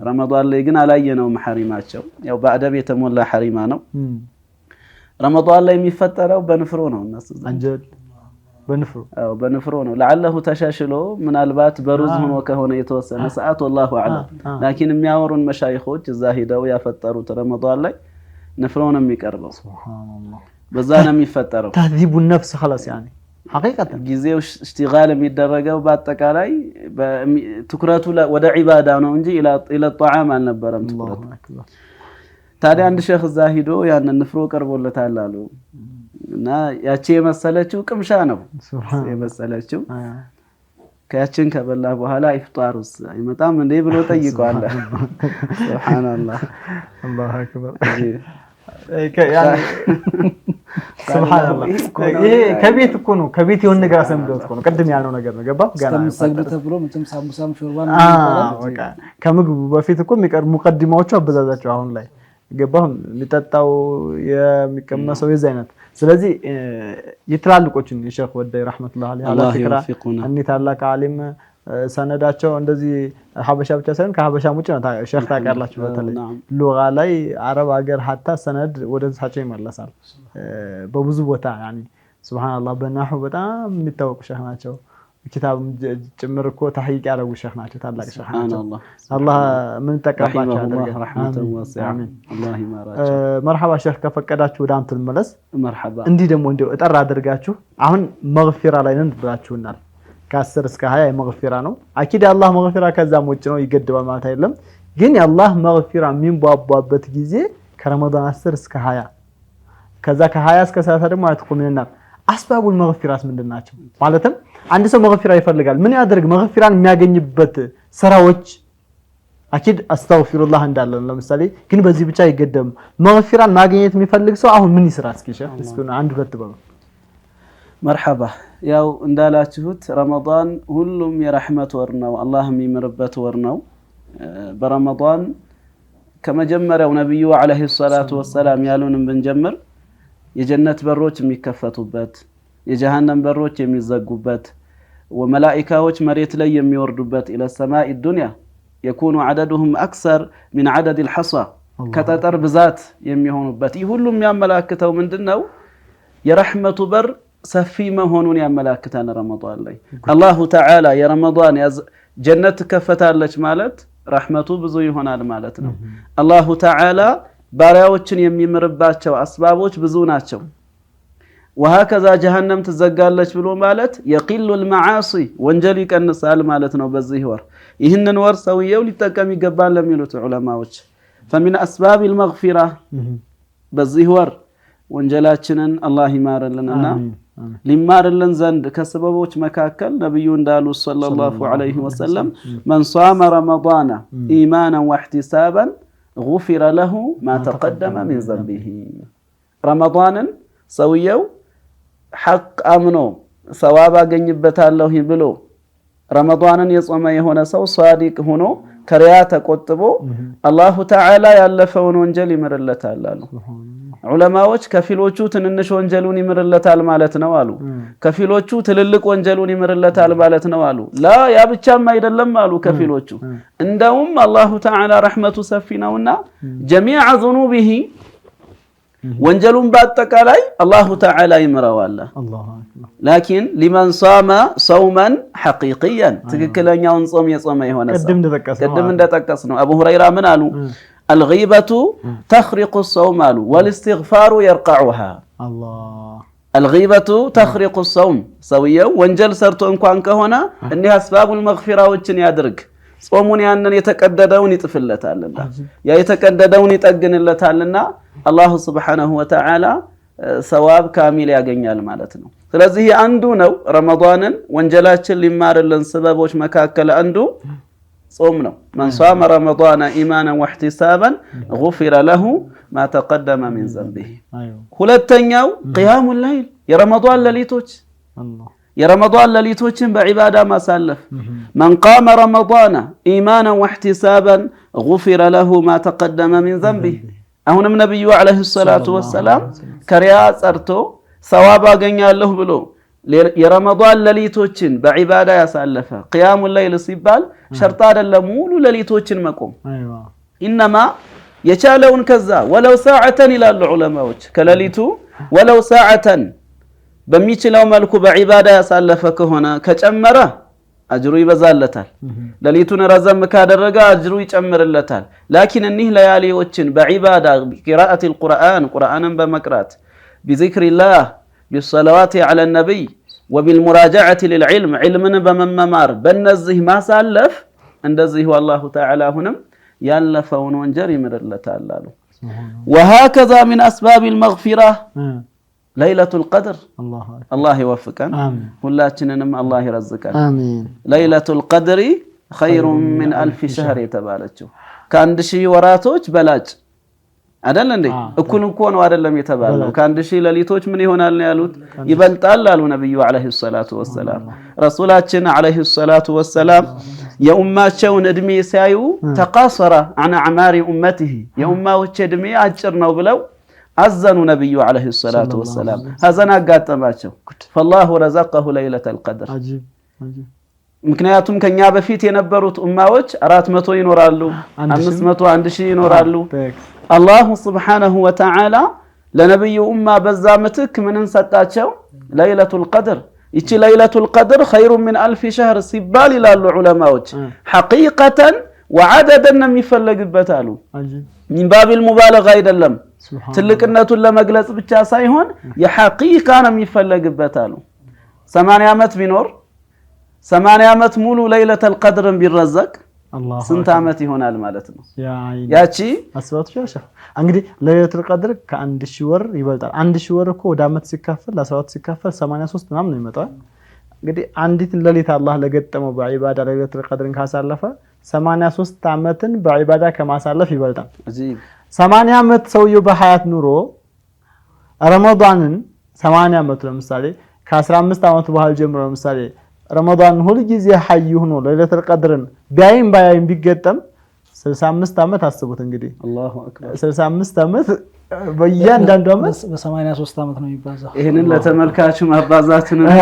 ረመዳን ላይ ግን አላየነውም ሐሪማቸው ያው በአደብ የተሞላ ሐሪማ ነው ረመዳን ላይ የሚፈጠረው በንፍሮ ነው እናስ አንጀል በንፍሮ ነው ለعله ተሻሽሎ ምናልባት በሩዝ ሆኖ ከሆነ የተወሰነ ሰዓት والله اعلم لكن የሚያወሩን መሻይኾች እዛ ሄደው ያፈጠሩት ረመዳን ላይ ንፍሮ ነው የሚቀርበው ሱብሃንአላህ በዛ ነው የሚፈጠረው تهذيب النفس خلاص يعني حقيقه ጊዜው اشتغال የሚደረገው በአጠቃላይ ትኩረቱ ወደ ዒባዳ ነው እንጂ ኢላ الطعام አልነበረም ትኩረቱ ታዲያ አንድ ሼህ እዛ ሄዶ ያን ንፍሮ ቀርቦለታል አሉ እና ያቺ የመሰለችው ቅምሻ ነው የመሰለችው ከያችን ከበላ በኋላ ኢፍጣሩስ አይመጣም እንዴ ብሎ ጠይቋል ሱብሃንአላህ አላሁ አክበር يعني ሱብሃንአላህ ይሄ ከቤት እኮ ነው ከቤት የሆነ ነገር አሰምዶት እኮ ነው ቀድም ያልነው ነገር ነው ገባ ጋና ሰግዱ ተብሎ ምንም ሳምቡሳም ሾርባ ነው በቃ ከምግቡ በፊት እኮ የሚቀር ሙቀዲማዎቹ አበዛዛቸው አሁን ላይ ገባው የሚጠጣው የሚቀመሰው የዛ አይነት ስለዚህ ይትላልቆችን ሼህ ወዳይ ረህመቱላህ ዐለይሂ አላ ፍክራ እኒ ታላቅ ዓሊም ሰነዳቸው እንደዚህ ሐበሻ ብቻ ሳይሆን ከሐበሻ ውጭ ነው ሼህ ታቀርላችሁ በተለይ ሉጋ ላይ አረብ ሀገር hatta ሰነድ ወደዛቸው ይመለሳል በብዙ ቦታ يعني ሱብሃንአላህ በናሁ በጣም የሚታወቁ ሼህ ናቸው ኪታብ ጭምር እኮ ተህቂቅ ያደረጉ ሼህ ናቸው ታላቅ ሼህ ናቸው አላህ ምን ተቀባላችሁ አድርገን ረህመቱን ወሲዓ አላህ ይማራቸው መርሐባ ሼህ ከፈቀዳችሁ ወደ አንተ ልመለስ መርሐባ እንዲህ ደግሞ እንደው እጠራ አድርጋችሁ አሁን መግፊራ ላይ ነን ብላችሁናል ከ10 እስከ 20 መግፊራ ነው አኪድ አላህ መግፊራ ከዛም ውጭ ነው ይገድባል ማለት አይደለም ግን የአላህ መግፊራ የሚንቧቧበት ጊዜ ከረመዳን 10 እስከ 20 ከዛ ከ20 እስከ 30 ደግሞ አትቆምንና አስባቡል መግፊራስ ምንድናቸው ማለትም አንድ ሰው መግፊራ ይፈልጋል ምን ያደርግ መግፊራን የሚያገኝበት ስራዎች አኪድ አስተግፊሩላህ እንዳለን ለምሳሌ ግን በዚህ ብቻ አይገደም መግፊራን ማግኘት የሚፈልግ ሰው አሁን ምን ይስራ እስኪ ሼህ እስኪ አንድ ሁለት በሉ መርሐባ ያው እንዳላችሁት ረመዳን ሁሉም የረህመት ወር ነው አላህ የሚምርበት ወር ነው በረመዳን ከመጀመሪያው ነብዩ አለይሂ ሰላቱ ወሰለም ያሉንን ብንጀምር የጀነት በሮች የሚከፈቱበት የጀሃነም በሮች የሚዘጉበት ወመላኢካዎች መሬት ላይ የሚወርዱበት ኢለ ሰማይ الدنيا يكون عددهم اكثر من عدد الحصى ከጠጠር ብዛት የሚሆኑበት ይህ ሁሉም ያመላክተው ምንድነው የረህመቱ በር ሰፊ መሆኑን ያመላክታል ረመዳን ላይ አላሁ ተዓላ የረመዳን ጀነት ከፈታለች ማለት ረህመቱ ብዙ ይሆናል ማለት ነው አላሁ ተዓላ ባሪያዎችን የሚምርባቸው አስባቦች ብዙ ናቸው وهكذا جهنم ትዘጋለች ብሎ ማለት يقل المعاصي ወንጀል ይቀንሳል ማለት ነው በዚህ ወር ይህንን ወር ሰውየው ሊጠቀም ይገባል ለሚሉት ዑለማዎች فمن اسباب المغفرة በዚህ ወር ወንጀላችንን አላህ ይማርልንና ሊማርልን ዘንድ ከሰበቦች መካከል ነብዩ እንዳሉ ሰለላሁ ዐለይሂ ወሰለም من صام رمضان ايمانا واحتسابا غفر له ما تقدم من ذنبه رمضانን ሰውየው ሐቅ አምኖ ሰዋብ አገኝበታለሁ ብሎ ረመዳንን የጾመ የሆነ ሰው ሷዲቅ ሆኖ ከሪያ ተቆጥቦ አላሁ ተዓላ ያለፈውን ወንጀል ይምርለታል አሉ ዑለማዎች ከፊሎቹ ትንንሽ ወንጀሉን ይምርለታል ማለት ነው አሉ ከፊሎቹ ትልልቅ ወንጀሉን ይምርለታል ማለት ነው አሉ ላ ያ ብቻም አይደለም አሉ ከፊሎቹ እንደውም አላሁ ተዓላ ረህመቱ ሰፊ ነውና جميع ذنوبه ወንጀሉን በአጠቃላይ አላሁ ተዓላ ይምረዋል አላሁ አክበር ላኪን لمن صام صوما حقيقيا ትክክለኛውን ጾም የጾመ የሆነ ሰው ቅድም እንደተጠቀስ ነው አቡ ሁረይራ ምን አሉ الغيبة تخرق الصوم والاستغفار يرقعها الله الغيبة تخرق الصوم ሰውየው ወንጀል ሰርቶ እንኳን ከሆነ እነዚህ አስባቡል መግፊራዎችን ያድርግ ጾሙን ያንን የተቀደደውን ይጥፍለታልና ያ የተቀደደውን ይጠግንለታልና አላህ Subhanahu Wa Ta'ala ሰዋብ ካሚል ያገኛል ማለት ነው ስለዚህ አንዱ ነው ረመዳንን ወንጀላችን ሊማርልን ሰበቦች መካከል አንዱ ጾም ነው። መን ሷመ ረመዳነ ኢማናን ወህቲሳባን ጉፊረ ለሁ ማ ተቀደመ ሚን ዘንቢሂ። ሁለተኛው ቂያሙ ለይል የረመዳን ሌሊቶችን በዒባዳ ማሳለፍ። መን ቃመ ረመዳነ ኢማናን ወህቲሳባን ጉፊረ ለሁ ማ ተቀደመ ሚን ዘንቢሂ። አሁንም ነቢዩ ዓለይሂ ሰላቱ ወሰላም ከሪያ ጸርቶ ሰዋብ አገኛለሁ ብሎ የረመዳን ሌሊቶችን በዒባዳ ያሳለፈ ቂያሙ ለይል ሲባል ሸርጥ አይደለም ሙሉ ሌሊቶችን መቆም። ኢነማ የቻለውን ከዛ ወለው ሰዓተን ይላሉ ዑለማዎች ከሌሊቱ ወለው ሰዓተን በሚችለው መልኩ በዒባዳ ያሳለፈ ከሆነ ከጨመረ አጅሩ ይበዛለታል። ሌሊቱን ረዘም ካደረገ አጅሩ ይጨምርለታል። ላኪን እኒህ ለያሊዎችን በዒባዳ ቂራአቲል ቁርአንን በመቅራት ቢዚክሪላህ ቢሰለዋቲ ዐለ ነቢይ ወቢልሙራጀዐቲ ሊልዕልም ዕልምን በመመማር በእነዚህ ማሳለፍ እንደዚሁ አላሁ ተዓላ አሁንም ያለፈውን ወንጀል ይምርለታል አሉ። ወሃከዛ ሚን አስባቢል መግፊራ ለይለቱል ቀድር አላህ ይወፍቀን፣ ሁላችንንም አላህ ይረዝቀን። ለይለቱል ቀድሪ ኸይሩን ሚን አልፊ ሸህር የተባለችው ከአንድ ሺህ ወራቶች በላጭ አይደል እንዴ? እኩል እኮ ነው አይደለም የተባለው። ከአንድ ሺህ ሌሊቶች ምን ይሆናል ነው ያሉት? ይበልጣል አሉ ነብዩ አለይሂ ሰላቱ ወሰላም። ረሱላችን አለይሂ ሰላቱ ወሰላም የኡማቸውን እድሜ ሲያዩ ተቃሰረ አን አዕማሪ ኡመቲሂ የኡማዎች እድሜ አጭር ነው ብለው አዘኑ። ነብዩ አለይሂ ሰላቱ ወሰላም ሀዘን አጋጠማቸው። ፈላሁ ረዘቀሁ ለይለተል ቀድር። ምክንያቱም ከኛ በፊት የነበሩት ኡማዎች 400 ይኖራሉ፣ 500፣ 1000 ይኖራሉ። አላሁ ስብሓነሁ ወተዓላ ለነብዩ ኡማ በዛ ምትክ ምንን ሰጣቸው? ለይለቱል ቀድር። ይቺ ለይለቱል ቀድር ኸይሩን ሚን አልፊ ሸህር ሲባል ይላሉ ዑለማዎች ሐቂቀተን ወዐደደን የሚፈለግበት አሉ። ሚን ባቢል ሙባለጋ አይደለም፣ ትልቅነቱን ለመግለጽ ብቻ ሳይሆን የሐቂቃ ነው የሚፈለግበት አሉ። 80 ዓመት ቢኖር 80 ዓመት ሙሉ ለይለቱል ቀድርን ቢረዘቅ ስንት ዓመት ይሆናል ማለት ነው? ያቺ አስባቱ ሻሻ እንግዲህ ለይለቱል ቀድር ከአንድ ሺህ ወር ይበልጣል። አንድ ሺህ ወር እኮ ወደ ዓመት ሲካፈል 12 ሲካፈል 83 ምናምን ነው የሚመጣው። እንግዲህ አንዲት ሌሊት አላህ ለገጠመው በዒባዳ ለይለቱል ቀድርን ካሳለፈ 83 ዓመትን በዒባዳ ከማሳለፍ ይበልጣል። 80 ዓመት ሰውየው በሐያት ኑሮ ረመዳንን 80 ዓመት ለምሳሌ ከ15 ዓመት በኋላ ጀምሮ ለምሳሌ ረመዳን ሁሉ ጊዜ ሐይ ሆኖ ለይለቱል ቀድርን ቢያይም ባያይም ቢገጠም 65 ዓመት አስቡት እንግዲህ አላሁ አክበር 65 ዓመት በእያንዳንዱ ዓመት በ83 ዓመት ነው የሚባዛው። ይሄንን ለተመልካቹ ማባዛቱን እና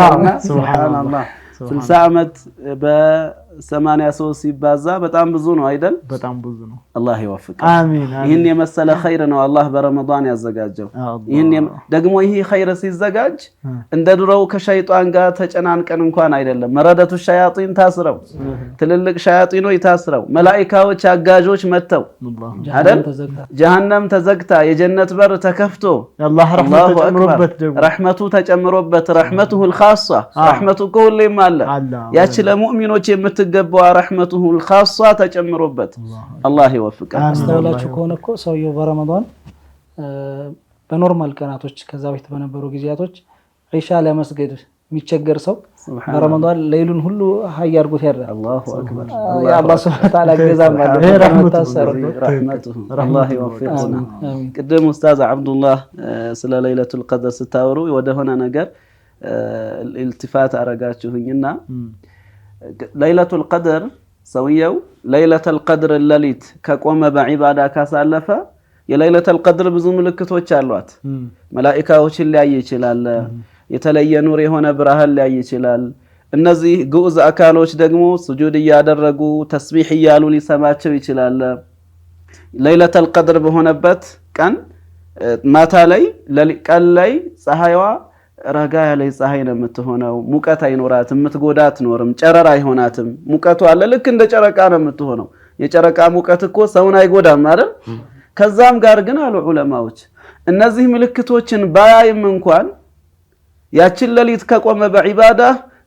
ሱብሃንአላህ 60 ዓመት በ83 ሲባዛ በጣም ብዙ ነው አይደል? በጣም ብዙ ነው። አላህ ይወፍቅ። አሚን። ይሄን የመሰለ ኸይር ነው አላህ በረመዳን ያዘጋጀው። ይሄን ደግሞ ይሄ ኸይር ሲዘጋጅ እንደ ድሮው ከሸይጣን ጋር ተጨናንቀን እንኳን አይደለም። መረደቱ ሸያጢን ታስረው ትልልቅ ሸያጢኖች ታስረው መላእክቶች አጋዦች መተው አይደል? ጀሃነም ተዘግታ የጀነት በር ተከፍቶ አላህ ረህመቱ ተጨምሮበት ረህመቱል ኻሳ ረህመቱ ሁሌም አለ። ያቺ ለሙእሚኖች የምትገባው ረህመቱል ኻሳ ተጨምሮበት አላህ ይወፍቃል። አስተውላችሁ ከሆነ እኮ ሰውየው በረመዳን በኖርማል ቀናቶች ከዛ በፊት በነበሩ ጊዜያቶች ዒሻ ለመስገድ የሚቸገር ሰው በረመዳን ሌሊቱን ሁሉ ሀይ አድርጎት ያድራል። አላሁ አክበር የአላህ ሱብሓነሁ ወተዓላ ገዛም ማለት ነው። ረህመቱሁ አላህ ይወፍቅና ቅድም ኡስታዝ አብዱላህ ስለ ለይለቱል ቀድር ስታወሩ ወደ ሆነ ነገር ኢልቲፋት አረጋችሁኝና ለይለቱል ቀድር ሰውየው ለይለቱል ቀድር ሌሊት ከቆመ በዒባዳ ካሳለፈ የለይለቱል ቀድር ብዙ ምልክቶች አሏት። መላእክቶችን ሊያይ ይችላል። የተለየ ኑር የሆነ ብርሃን ሊያይ ይችላል። እነዚህ ግዑዝ አካሎች ደግሞ ስጁድ እያደረጉ ተስቢህ እያሉ ሊሰማቸው ይችላል። ለይለቱል ቀድር በሆነበት ቀን ማታ ላይ ቀን ላይ ፀሐይዋ ረጋ ያለ ፀሐይ ነው የምትሆነው። ሙቀት አይኖራትም፣ የምትጎዳ አትኖርም፣ ጨረር አይሆናትም። ሙቀቱ አለ ልክ እንደ ጨረቃ ነው የምትሆነው። የጨረቃ ሙቀት እኮ ሰውን አይጎዳም አይደል? ከዛም ጋር ግን አሉ ዑለማዎች እነዚህ ምልክቶችን ባያይም እንኳን ያችን ሌሊት ከቆመ በዒባዳ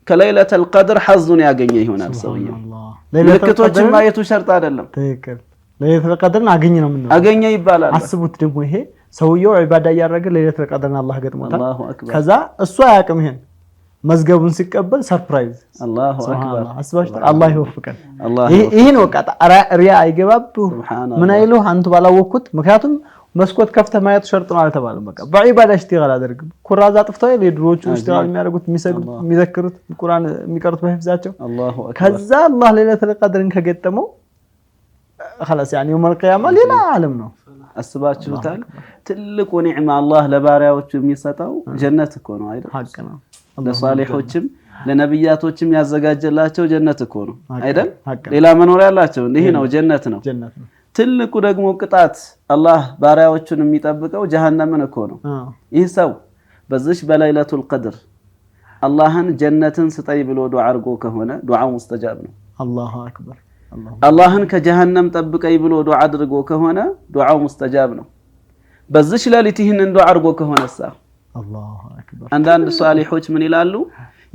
ከለይለቱል ቀድር ሐዙን ያገኘ ይሆናል ሰውየው። ምልክቶችን ማየቱ ሸርጥ አይደለም። ትክክል። ለይለቱል ቀድርን አገኘ ነው ምን አገኘ ይባላል። አስቡት ደግሞ ይሄ ሰውየው ዒባዳ ያደረገ ለይለቱል ቀድርን አላህ ገጥሞታል። ከዛ እሱ አያውቅም ይሄን መዝገቡን ሲቀበል ሰርፕራይዝ አላሁ አክበር አስባሽታ አላህ ይወፍቀን አላህ ይሄ ነው ቀጣ ሪያ አይገባብህ ምን አይሉ አንተ ባላወኩት ምክንያቱም መስኮት ከፍተ ማየት ሸርጥ ነው አልተባለም በቃ በዒባዳ እሽቲጋል አድርግ ኩራዛ ጥፍተው የድሮቹ እሽቲጋል የሚያደርጉት የሚዘክሩት ቁርአን የሚቀሩት በህፍዛቸው አላሁ አክበር ከዛ አላህ ለይለቱል ቀድርን ከገጠመው خلاص يعني يوم القيامه ሌላ ዓለም ነው አስባችሁታል ትልቁ ኒዕማ አላህ ለባሪያዎቹ የሚሰጠው ጀነት እኮ ነው አይደል ሐቅ ነው ለሷሊሖችም ለነብያቶችም ያዘጋጀላቸው ጀነት እኮ ነው አይደል ሌላ መኖሪያ ያላቸው ይሄ ነው ጀነት ነው ትልቁ ደግሞ ቅጣት አላህ ባሪያዎቹን የሚጠብቀው ጀሃነምን እኮ ነው ይህ ሰው በዚህ በለይለቱል ቀድር አላህን ጀነትን ስጠይ ብሎ ዱዓ አድርጎ ከሆነ ዱዓው ሙስተጃብ ነው አላሁ አክበር አላህን ከጀሃነም ጠብቀይ ብሎ ዱዓ አድርጎ ከሆነ ዱዓው ሙስተጃብ ነው በዚህ ሌሊት ይህንን ዱዓ አድርጎ ከሆነሳ አላሁ አክበር አንዳንድ ሷሊሖች ምን ይላሉ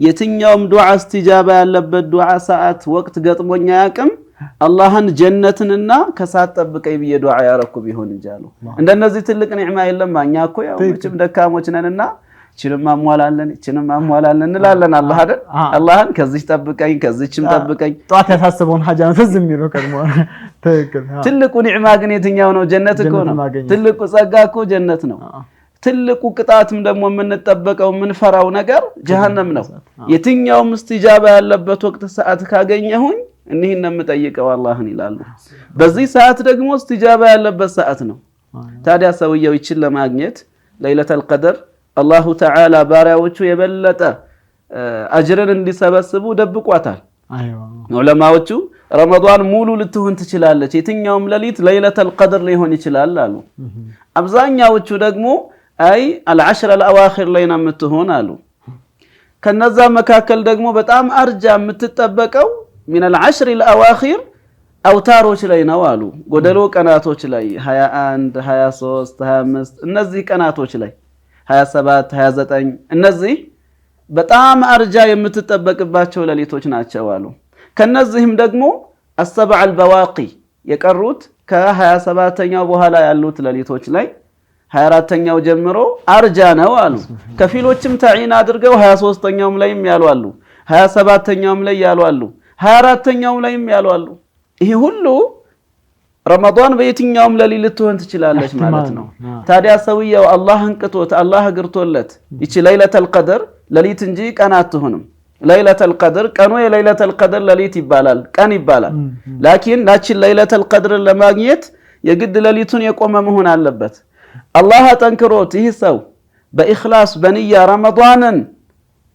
የትኛውም ዱዓ እስቲጃባ ያለበት ዱዓ ሰዓት ወቅት ገጥሞኛ ያቅም አላህን ጀነትንና ከሳት ጠብቀይ ብዬ ዱዓ ያረኩ ቢሆን እንጃሉ እንደነዚህ ትልቅ ኒዕማ የለም ማኛ እኮ ያው ምንም ደካሞች ነንና እችንም አሟላለን እንላለን አላህ አይደል አላህን ከዚህ ጠብቀኝ ከዚህም ጠብቀኝ ጧት ያሳስበውን ሐጃ ነው ትዝ የሚለው ቀድሞ ትክክል ትልቁ ኒዕማ ግን የትኛው ነው ጀነት እኮ ነው ትልቁ ጸጋ እኮ ጀነት ነው ትልቁ ቅጣትም ደግሞ የምንጠበቀው የምንፈራው ነገር ጀሃነም ነው የትኛውም እስቲጃባ ያለበት ወቅት ሰዓት ካገኘሁኝ እነዚህን ነው የምጠይቀው አላህን ይላሉ በዚህ ሰዓት ደግሞ እስቲጃባ ያለበት ሰዓት ነው ታዲያ ሰውየው ይችል ለማግኘት ለይለቱል ቀድር አላሁ ተዓላ ባሪያዎቹ የበለጠ አጅርን እንዲሰበስቡ ደብቋታል አይዋ ዑለማዎቹ ረመዳን ሙሉ ልትሆን ትችላለች የትኛውም ሌሊት ለይለቱል ቀድር ሊሆን ይችላል አሉ አብዛኛዎቹ ደግሞ አይ العشر الاواخر ላይ ነው የምትሆን አሉ ከነዛ መካከል ደግሞ በጣም አርጃ የምትጠበቀው من العشر الاواخر አውታሮች ላይ ነው አሉ ጎደሎ ቀናቶች ላይ 21 23 25 እነዚህ ቀናቶች ላይ 27 29 እነዚህ በጣም አርጃ የምትጠበቅባቸው ሌሊቶች ናቸው አሉ ከነዚህም ደግሞ السبع البواقي የቀሩት ከ27ኛው በኋላ ያሉት ሌሊቶች ላይ 24ኛው ጀምሮ አርጃ ነው አሉ ከፊሎችም ተዒን አድርገው 23ኛውም ላይም ያሉ አሉ 27ኛውም ላይ ያሉ አሉ 24ኛውም ላይም ያሉ አሉ ይሄ ሁሉ ረመዳን በየትኛውም ሌሊት ልትሆን ትችላለች ማለት ነው ታዲያ ሰውየው አላህን ቅጦት አላህ ግርቶለት ይቺ ለይለቱል ቀድር ሌሊት እንጂ ቀን አትሆንም ለይለቱል ቀድር ቀኑ የለይለቱል ቀድር ሌሊት ይባላል ቀን ይባላል ላኪን ላቺ ለይለቱል ቀድር ለማግኘት የግድ ሌሊቱን የቆመ መሆን አለበት አላህ አጠንክሮት ይህ ሰው በኢኽላስ በንያ ረመዳንን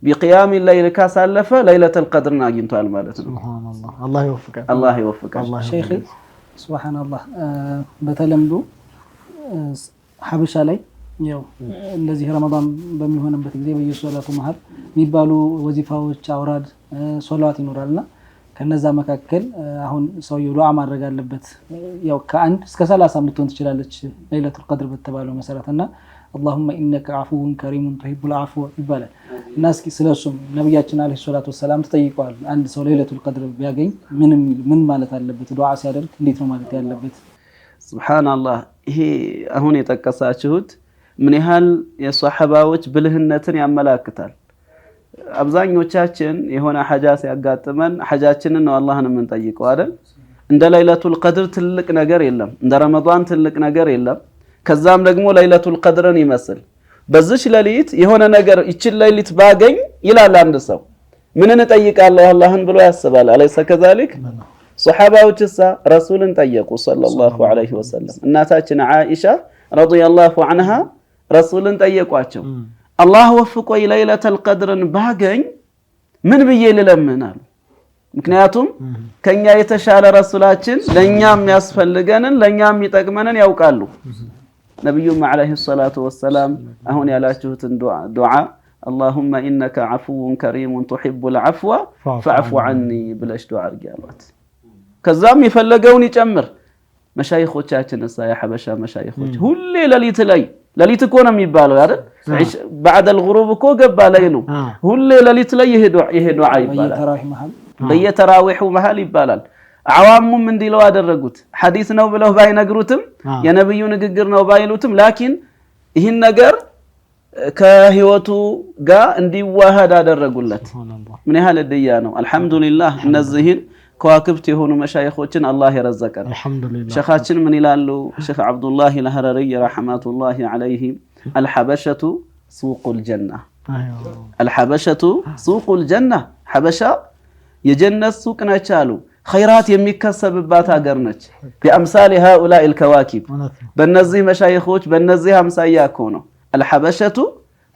بقيام الليل ካሳለፈ ለይለቱል ቀድርን አግኝቷል ማለት ነው ሱብሃንአላህ አላህ ይወፍቀን አላህ ይወፍቀን ሼኺ ሱብሃንአላህ በተለምዶ ሐበሻ ላይ ያው እንደዚህ ረመዳን በሚሆንበት ጊዜ በየሶላቱ መሃል የሚባሉ ወዚፋዎች አውራድ ሶላዋት ይኖራልና ከነዛ መካከል አሁን ሰውየው ዱዓ ማድረግ አለበት ያው ከ1 እስከ 30 ልትሆን ትችላለች ለይለቱል ቀድር በተባለው መሰረትና اللهم انك عفو كريم تحب العفو ይባላል እና እስኪ ስለሱም ነብያችን አለይሂ ሰላቱ ወሰለም ተጠይቀዋል አንድ ሰው ለይለቱል ቀድር ቢያገኝ ምን ማለት አለበት ዱዓ ሲያደርግ እንዴት ነው ማለት ያለበት ሱብሃንአላህ ይሄ አሁን የጠቀሳችሁት ምን ያህል የሷሐባዎች ብልህነትን ያመላክታል አብዛኞቻችን የሆነ ሐጃ ሲያጋጥመን ሐጃችንን ነው አላህን የምንጠይቀው አይደል እንደ ለይለቱል ቀድር ትልቅ ነገር የለም እንደ ረመዳን ትልቅ ነገር የለም ከዛም ደግሞ ለይለቱል ቀድርን ይመስል በዚህ ሌሊት የሆነ ነገር ይችል ሌሊት ባገኝ ይላል አንድ ሰው ምንን ጠይቃለሁ አላህን ብሎ ያስባል አለይሰ ከዛሊክ ሱሐባዎችሳ ረሱልን ጠየቁ ሰለላሁ ዐለይሂ ወሰለም እናታችን አኢሻ ረዲየላሁ ዐንሃ ረሱልን ጠየቋቸው አላህ ወፍቆይ ለይለቱል ቀድርን ባገኝ ምን ብዬ ልለምን አሉ ምክንያቱም ከኛ የተሻለ ረሱላችን ለኛም ያስፈልገንን ለኛም ይጠቅመንን ያውቃሉ ነብዩም አለይሂ ሰላቱ ወሰለም አሁን ያላችሁትን ዱዓ اللهم انك عفو كريم تحب العفو فاعف عني ብለሽ ዱዓ አድርጊያሏት ከዛም ይፈለገውን ይጨምር መሻይኾቻችን ያ ሐበሻ መሻይኾች ሁሌ ሌሊት እኮ ነው የሚባለው አይደል بعد الغروب እኮ ገባ ሌሊቱ ሁሌ ሌሊት ላይ ይሄ ዱዓ ይባላል በየተራዊሁ መሃል ይባላል አዋሙም እንዲለው አደረጉት ሐዲስ ነው ብለው ባይነግሩትም የነብዩ ንግግር ነው ባይሉትም ላኪን ይህን ነገር ከህይወቱ ጋር እንዲዋሃድ አደረጉለት። ምን ያህል እድያ ነው። አልহামዱሊላህ እነዚህን ከዋክብት የሆኑ መሻይኾችን አላህ የረዘቀን። ሸኻችን ምን ይላሉ? ሸኽ አብዱላህ አልሐረሪ ረህመቱላሂ ዐለይሂ አልሐበሸቱ ሱቁል ጀና አልሐበሸቱ ሱቁል ጀና ሐበሻ የጀነት ሱቅ ነች አሉ። ኸይራት የሚከሰብባት ሀገር ነች። በአምሳሊ ሃኡላኢ አልከዋኪብ በእነዚህ መሻይኾች በእነዚህ አምሳያ እኮ ነው አልሐበሸቱ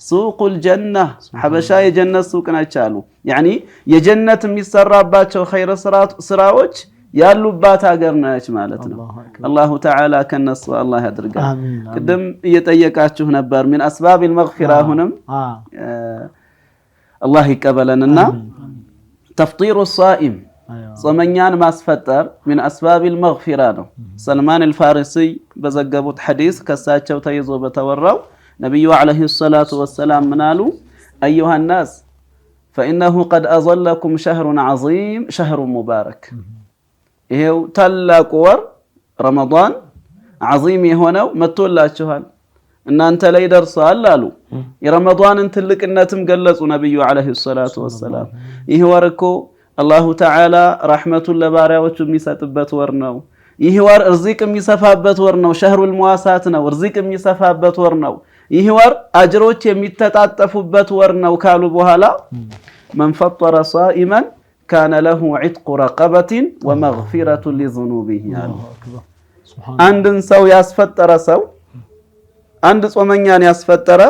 ሱቁል ጀና ሐበሻ የጀነት ሱቅ ነች አሉ። ያኒ የጀነት የሚሰራባቸው ኸይር ስራዎች ያሉባት ሀገር ነች ማለት ነው። አላሁ ተዓላ ከነሱ አላህ ያድርጋል። ቅድም እየጠየቃችሁ ነበር ምን አስባቢል መግፊራ ሁንም አላህ ይቀበለንና ተፍጢሩ ሷኢም ጾመኛን ማስፈጠር ምን አስባቢል መግፊራ ነው። ሰልማን አልፋሪሲ በዘገቡት ሐዲስ ከሳቸው ተይዞ በተወራው ነብዩ አለይሂ ሰላቱ ወሰላም ምናሉ አዩሃ الناس فانه قد اظلكم شهر عظيم شهر مبارك ይሄው ታላቁ ወር ረመዳን عظيم የሆነው መጥቶላችኋል እናንተ ላይ ደርሷል አሉ። የረመዳንን ትልቅነትም ገለጹ ነብዩ አለይሂ ሰላቱ ወሰላም። ይህ ወር እኮ አላሁ ተዓላ ረህመቱን ለባሪያዎቹ የሚሰጥበት ወር ነው። ይህ ወር ርዝቅ የሚሰፋበት ወር ነው። ሸህሩል ሙዋሳት ነው። ርዝቅ የሚሰፋበት ወር ነው። ይህ ወር አጅሮች የሚተጣጠፉበት ወር ነው ካሉ በኋላ መን ፈጠረ ሷኢመን ካነ ለሁ ዒትቁ ረቀበቲን ወመግፊረቱ ሊዙኑቢሂ አሉ። አንድን ሰው ያስፈጠረ ሰው አንድ ጾመኛን ያስፈጠረ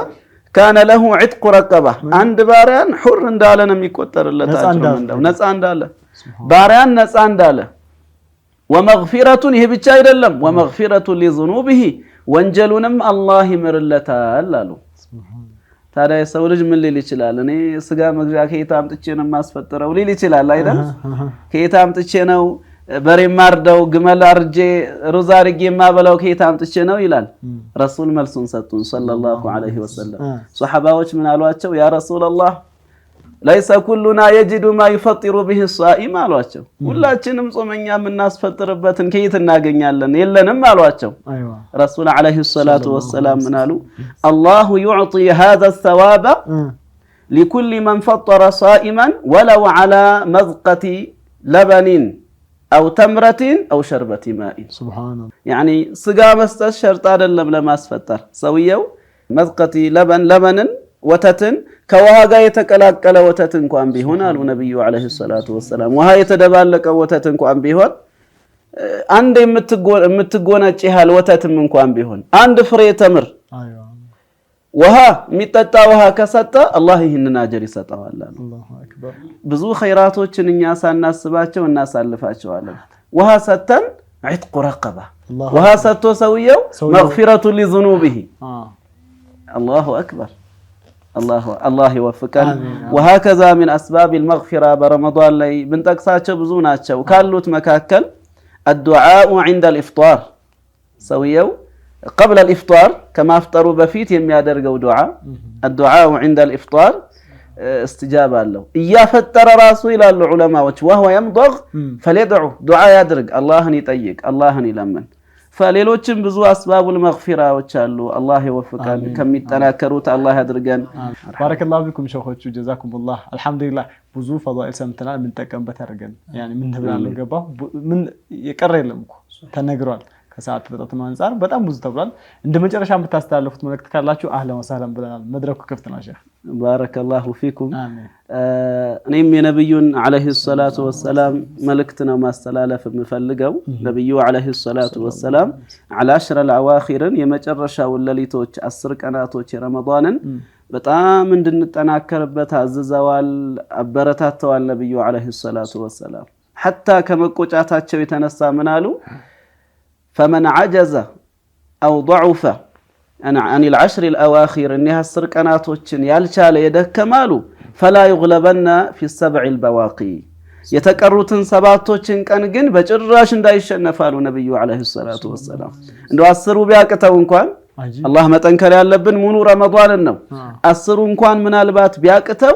ካነ ለሁ ዒትቁ ረቀባ አንድ ባሪያን ሑር እንዳለ ነው የሚቆጠርለት አጅሩ ነፃ እንዳለ ባሪያን ነፃ እንዳለ ወመግፊረቱን ይሄ ብቻ አይደለም ወመግፊረቱ ሊዙኑቢሂ ወንጀሉንም አላህ ይምርለታል አሉ። ታዲያ የሰው ልጅ ምን ሊል ይችላል? እኔ ስጋ መግዣ ከየት አምጥቼ ነው የማስፈጥረው ሊል ይችላል አይደል? ከየት አምጥቼ ነው በሬ ማርደው ግመል አርጄ ሩዝ አርጌ የማበላው ከየት አምጥቼ ነው ይላል። ረሱል መልሱን ሰጡን ሰለላሁ ዐለይሂ ወሰለም። ሱሐባዎች ምን አሏቸው? ያ ረሱላህ ليس كلنا يجد ما يفطر به الصائم አሏቸው። ሁላችንም ጾመኛ የምናስፈጥርበትን ከየት እናገኛለን? የለንም አሏቸው። ረሱል አለይሂ ሰላቱ ወሰላም ምን አሉ? الله يعطي هذا الثواب لكل من فطر صائما ولو على مذقة لبن أو تمرة أو شربة ماء. سبحان الله. يعني ስጋ መስጠት ሸርጥ አይደለም ለማስፈጠር ሰውየው መዝቀቲ ለበንን ወተትን ከውሃ ጋር የተቀላቀለ ወተት እንኳን ቢሆን አሉ ነብዩ አለይሂ ሰላቱ ወሰላም ውሃ የተደባለቀ ወተት እንኳን ቢሆን አንድ የምትጎነጭ ያህል ወተትም እንኳን ቢሆን አንድ ፍሬ ተምር ውሃ የሚጠጣ ውሃ ከሰጠ አላህ ይህንን አጀር ይሰጣዋል። አላሁ አክበር። ብዙ ኸይራቶችን እኛ ሳናስባቸው እናሳልፋቸዋለን። ውሃ ሰተን ዒትቁ ረቀባ ውሃ ሰጥቶ ሰውየው መግፊረቱ ሊዙኑቢሂ አላሁ አክበር الله يوفقنا. وهكذا من أسباب المغفرة برمضان لي بنتقساቸው ብዙ ናቸው ካሉት መካከል الدعاء عند الإفطار سويو قبل الإفطار كما افطروا بفيت የሚያደርገው دعاء الدعاء عند الإفطار استجابه له እያፈጠረ ራሱ ይላሉ ዑለማዎች وهو يمضغ فليدعو دعاء ያድርግ አላህን ይጠይቅ አላህን ይለምን። فليلوچም ብዙ አስባቡል መግፊራዎች አሉ። አላህ ይወፍቀን ከሚጠናከሩት አላህ ያድርገን። ባረከላሁ ቢኩም ሸኾቹ ጀዛኩሙላህ። አልহামዱሊላህ ብዙ ፈዳኢል ሰምተናል። ምን ተቀምበት ያርገን ያኒ ምን ተብላለ ገባው ምን የቀረ የለም እኮ ተነግሯል። ከሰዓት ተጠጥቶ አንፃር በጣም ብዙ ተብሏል። እንደ መጨረሻ የምታስተላልፉት መልእክት ካላችሁ አህለን ወሰህለን ብለናል። መድረኩ ክፍት ነው ሼህ። ባረከላሁ ፊኩም። አሜን። እኔም የነብዩን አለይሂ ሰላቱ ወሰላም መልእክት ነው ማስተላለፍ የምፈልገው። ነብዩ አለይሂ ሰላቱ ወሰላም አልዓሽረ አልአዋኺርን የመጨረሻው ሌሊቶች 10 ቀናቶች የረመዳንን በጣም እንድንጠናከርበት አዝዘዋል፣ አበረታተዋል። ነብዩ አለይሂ ሰላቱ ወሰላም حتى ከመቆጫታቸው የተነሳ ምን አሉ? فمن عجز أو ضعف عن العشر الأواخر إنها 10 ቀናቶችን ያልቻለ የደከማሉ فلا يغلبن في السبع البواقي የተቀሩትን ሰባቶችን ቀን ግን በጭራሽ እንዳይሸነፋሉ ነብዩ አለይሂ ሰላቱ ወሰላም። እንደው 10ሩ ቢያቅተው እንኳን አላህ መጠንከር ያለብን ሙሉ ረመዳንን ነው። 10ሩ እንኳን ምናልባት ቢያቅተው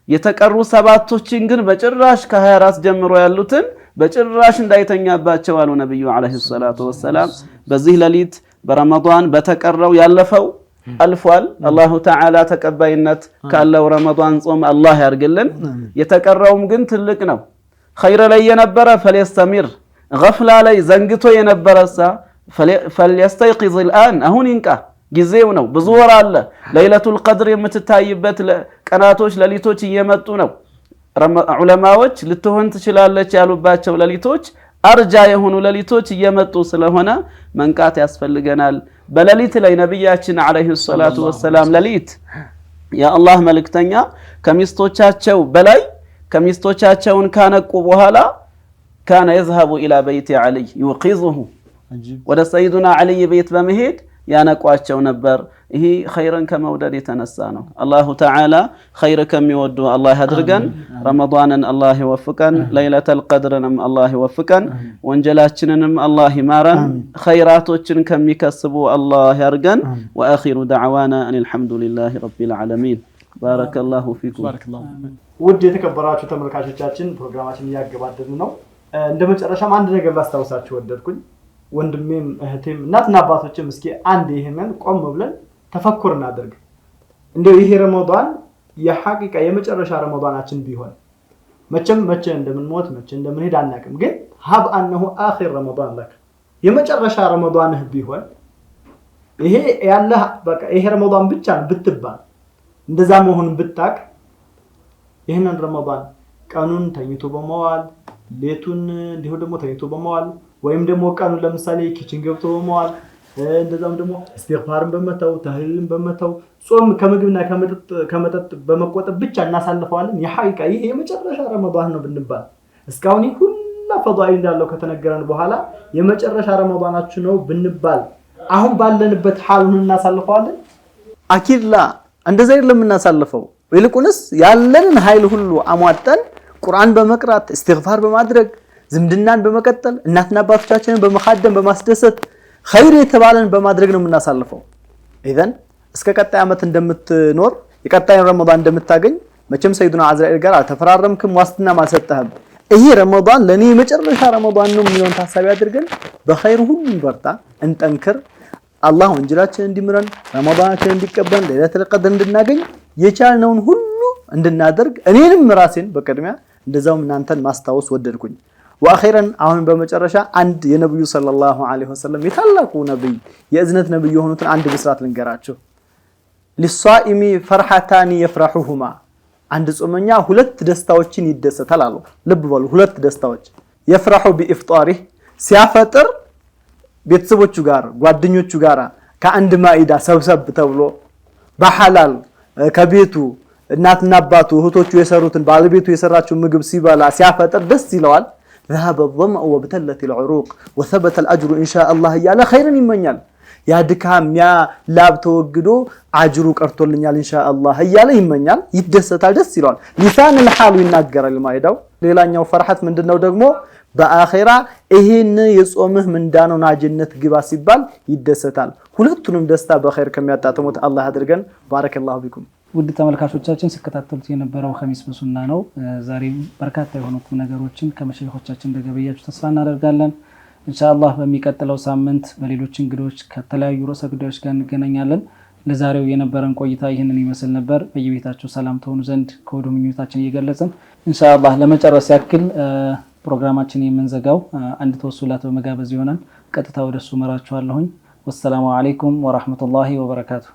የተቀሩ ሰባቶችን ግን በጭራሽ ከ24 ጀምሮ ያሉትን በጭራሽ እንዳይተኛባቸው አሉ ነብዩ አለይሂ ሰላቱ ወሰላም። በዚህ ሌሊት በረመዳን በተቀረው ያለፈው አልፏል። አላሁ ተዓላ ተቀባይነት ካለው ረመዳን ጾም አላህ ያርግልን። የተቀረውም ግን ትልቅ ነው። ኸይር ላይ የነበረ ፈለስተሚር ገፍላ ላይ ዘንግቶ የነበረሳ فليستيقظ الآن አሁን ይንቃ ጊዜው ነው። ብዙ ወር አለ። ለይለቱል ቀድር የምትታይበት ቀናቶች ለሊቶች እየመጡ ነው። ዑለማዎች ልትሆን ትችላለች ያሉባቸው ለሊቶች አርጃ የሆኑ ለሊቶች እየመጡ ስለሆነ መንቃት ያስፈልገናል። በለሊት ላይ ነብያችን አለይሂ ሰላቱ ወሰላም ለሊት የአላህ መልእክተኛ ከሚስቶቻቸው በላይ ከሚስቶቻቸውን ካነቁ በኋላ كان يذهب إلى بيت علي يوقظه ወደ ሰይዱና አልይ ቤት በመሄድ ያነቋቸው ነበር። ይሄ ኸይርን ከመውደድ የተነሳ ነው። አላሁ ተዓላ ኸይር ከሚወዱ አላህ ያድርገን። ረመዳንን አላህ ይወፍቀን። ለይለተል ቀድርንም አላህ ይወፍቀን። ወንጀላችንንም አላህ ይማረን። ኸይራቶችን ከሚከስቡ አላህ ያርገን። ወአኺሩ ደዕዋና አልሐምዱሊላሂ ረቢል ዓለሚን። ባረከላሁ ፊኩም። ውድ የተከበራችሁ ተመልካቾቻችን ፕሮግራማችን እያገባደድን ነው። እንደመጨረሻም አንድ ነገር ላስታውሳችሁ ወደድኩኝ። ወንድሜም እህቴም እናትና አባቶችም እስኪ አንድ ይሄንን ቆም ብለን ተፈኩር እናድርግ። እንደው ይሄ ረመዳን የሐቂቃ የመጨረሻ ረመዳናችን ቢሆን መቼም መቼ እንደምንሞት መቼ እንደምንሄድ አናውቅም፣ ግን ሀብ አንሁ አኺር ረመዳን ለክ የመጨረሻ ረመዳንህ ቢሆን ይሄ ያለ በቃ ይሄ ረመዳን ብቻ ነው ብትባል እንደዛ መሆኑን ብታቅ ይሄንን ረመዳን ቀኑን ተኝቶ በመዋል ሌቱን እንዲሁ ደግሞ ተኝቶ በመዋል ወይም ደግሞ ቀኑ ለምሳሌ ኪችን ገብቶ በመዋል እንደዛም ደግሞ ኢስቲግፋርን በመተው ተህሊልን በመተው ጾም ከምግብና ከመጠጥ በመቆጠብ ብቻ እናሳልፈዋለን። የሐቂቃ ይሄ የመጨረሻ ረመዳን ነው ብንባል እስካሁን ሁሉ ፈዳኢል እንዳለው ከተነገረን በኋላ የመጨረሻ ረመዳናችን ነው ብንባል አሁን ባለንበት ሐሉን እናሳልፈዋለን? አኪላ እንደዛ አይደለም እናሳልፈው። ይልቁንስ ያለንን ኃይል ሁሉ አሟጠን ቁርአን በመቅራት ኢስቲግፋር በማድረግ ዝምድናን በመቀጠል እናትና አባቶቻችንን በመኻደም በማስደሰት ኸይር የተባለን በማድረግ ነው የምናሳልፈው። ኢዘን እስከ ቀጣይ ዓመት እንደምትኖር የቀጣይ ረመዳን እንደምታገኝ መቼም ሰይዱና አዝራኤል ጋር አልተፈራረምክም፣ ዋስትና አልሰጠህም። ይሄ ረመዳን ለኔ የመጨረሻ ረመዳን ነው የሚሆን ታሳቢ አድርገን በኸይር ሁሉ እንበርታ፣ እንጠንክር። አላህ ወንጀላችንን እንዲምረን ረመዳናችንን እንዲቀበል ለይለቱል ቀድር እንድናገኝ የቻልነውን ሁሉ እንድናደርግ እኔንም ራሴን በቅድሚያ እንደዛውም እናንተን ማስታወስ ወደድኩኝ። ወአኺረን አሁን በመጨረሻ አንድ የነብዩ ሰለላሁ ዐለይሂ ወሰለም የታላቁ ነብይ የእዝነት ነብይ የሆኑትን አንድ ብስራት ልንገራችሁ። ሊሷኢሚ ፈርሐታኒ የፍረሁሁማ አንድ ጾመኛ ሁለት ደስታዎችን ይደሰታል አሉ። ልብ በሉ፣ ሁለት ደስታዎች። የፍረሁ ቢኢፍጣሪህ ሲያፈጥር ቤተሰቦቹ ጋር ጓደኞቹ ጋር ከአንድ ማኢዳ ሰብሰብ ተብሎ በሐላል ከቤቱ እናትና አባቱ እህቶቹ የሰሩትን ባለቤቱ የሰራችው ምግብ ሲበላ ሲያፈጥር ደስ ይለዋል። ذهب الظمأ وابتلت العروق وثبت الأجر إن شاء الله يالا خيرا يمنيال يا دكام يا لاب توجدو أجرو قرطولنيال إن شاء الله يالا يمنيال يدستال دس يلوال لسان الحال يناجر المايداو ሌላኛው فرحت ምንድነው ደግሞ በአኺራ ይሄን የጾምህ ምንዳነውና ጀነት ግባ ሲባል ይደሰታል። ሁለቱንም ደስታ በኸይር ከሚያጣጥሙት አላህ አድርገን። ባረከላሁ ቢኩም። ውድ ተመልካቾቻችን ሲከታተሉት የነበረው ኸሚስ በሱና ነው። ዛሬም በርካታ የሆኑ ነገሮችን ከመሸይኾቻችን እንደገበያችሁ ተስፋ እናደርጋለን። ኢንሻአላህ በሚቀጥለው ሳምንት በሌሎች እንግዶች ከተለያዩ ርዕሰ ጉዳዮች ጋር እንገናኛለን። ለዛሬው የነበረን ቆይታ ይህንን ይመስል ነበር። በየቤታችሁ ሰላም ተሆኑ ዘንድ ከወዲሁ ምኞታችን እየገለጽን ኢንሻአላህ ለመጨረስ ያክል ፕሮግራማችን የምንዘጋው አንድ ተወሱላት በመጋበዝ ይሆናል። ቀጥታ ወደሱ መራችኋለሁኝ። ወሰላሙ አለይኩም ወራህመቱላሂ ወበረካቱ።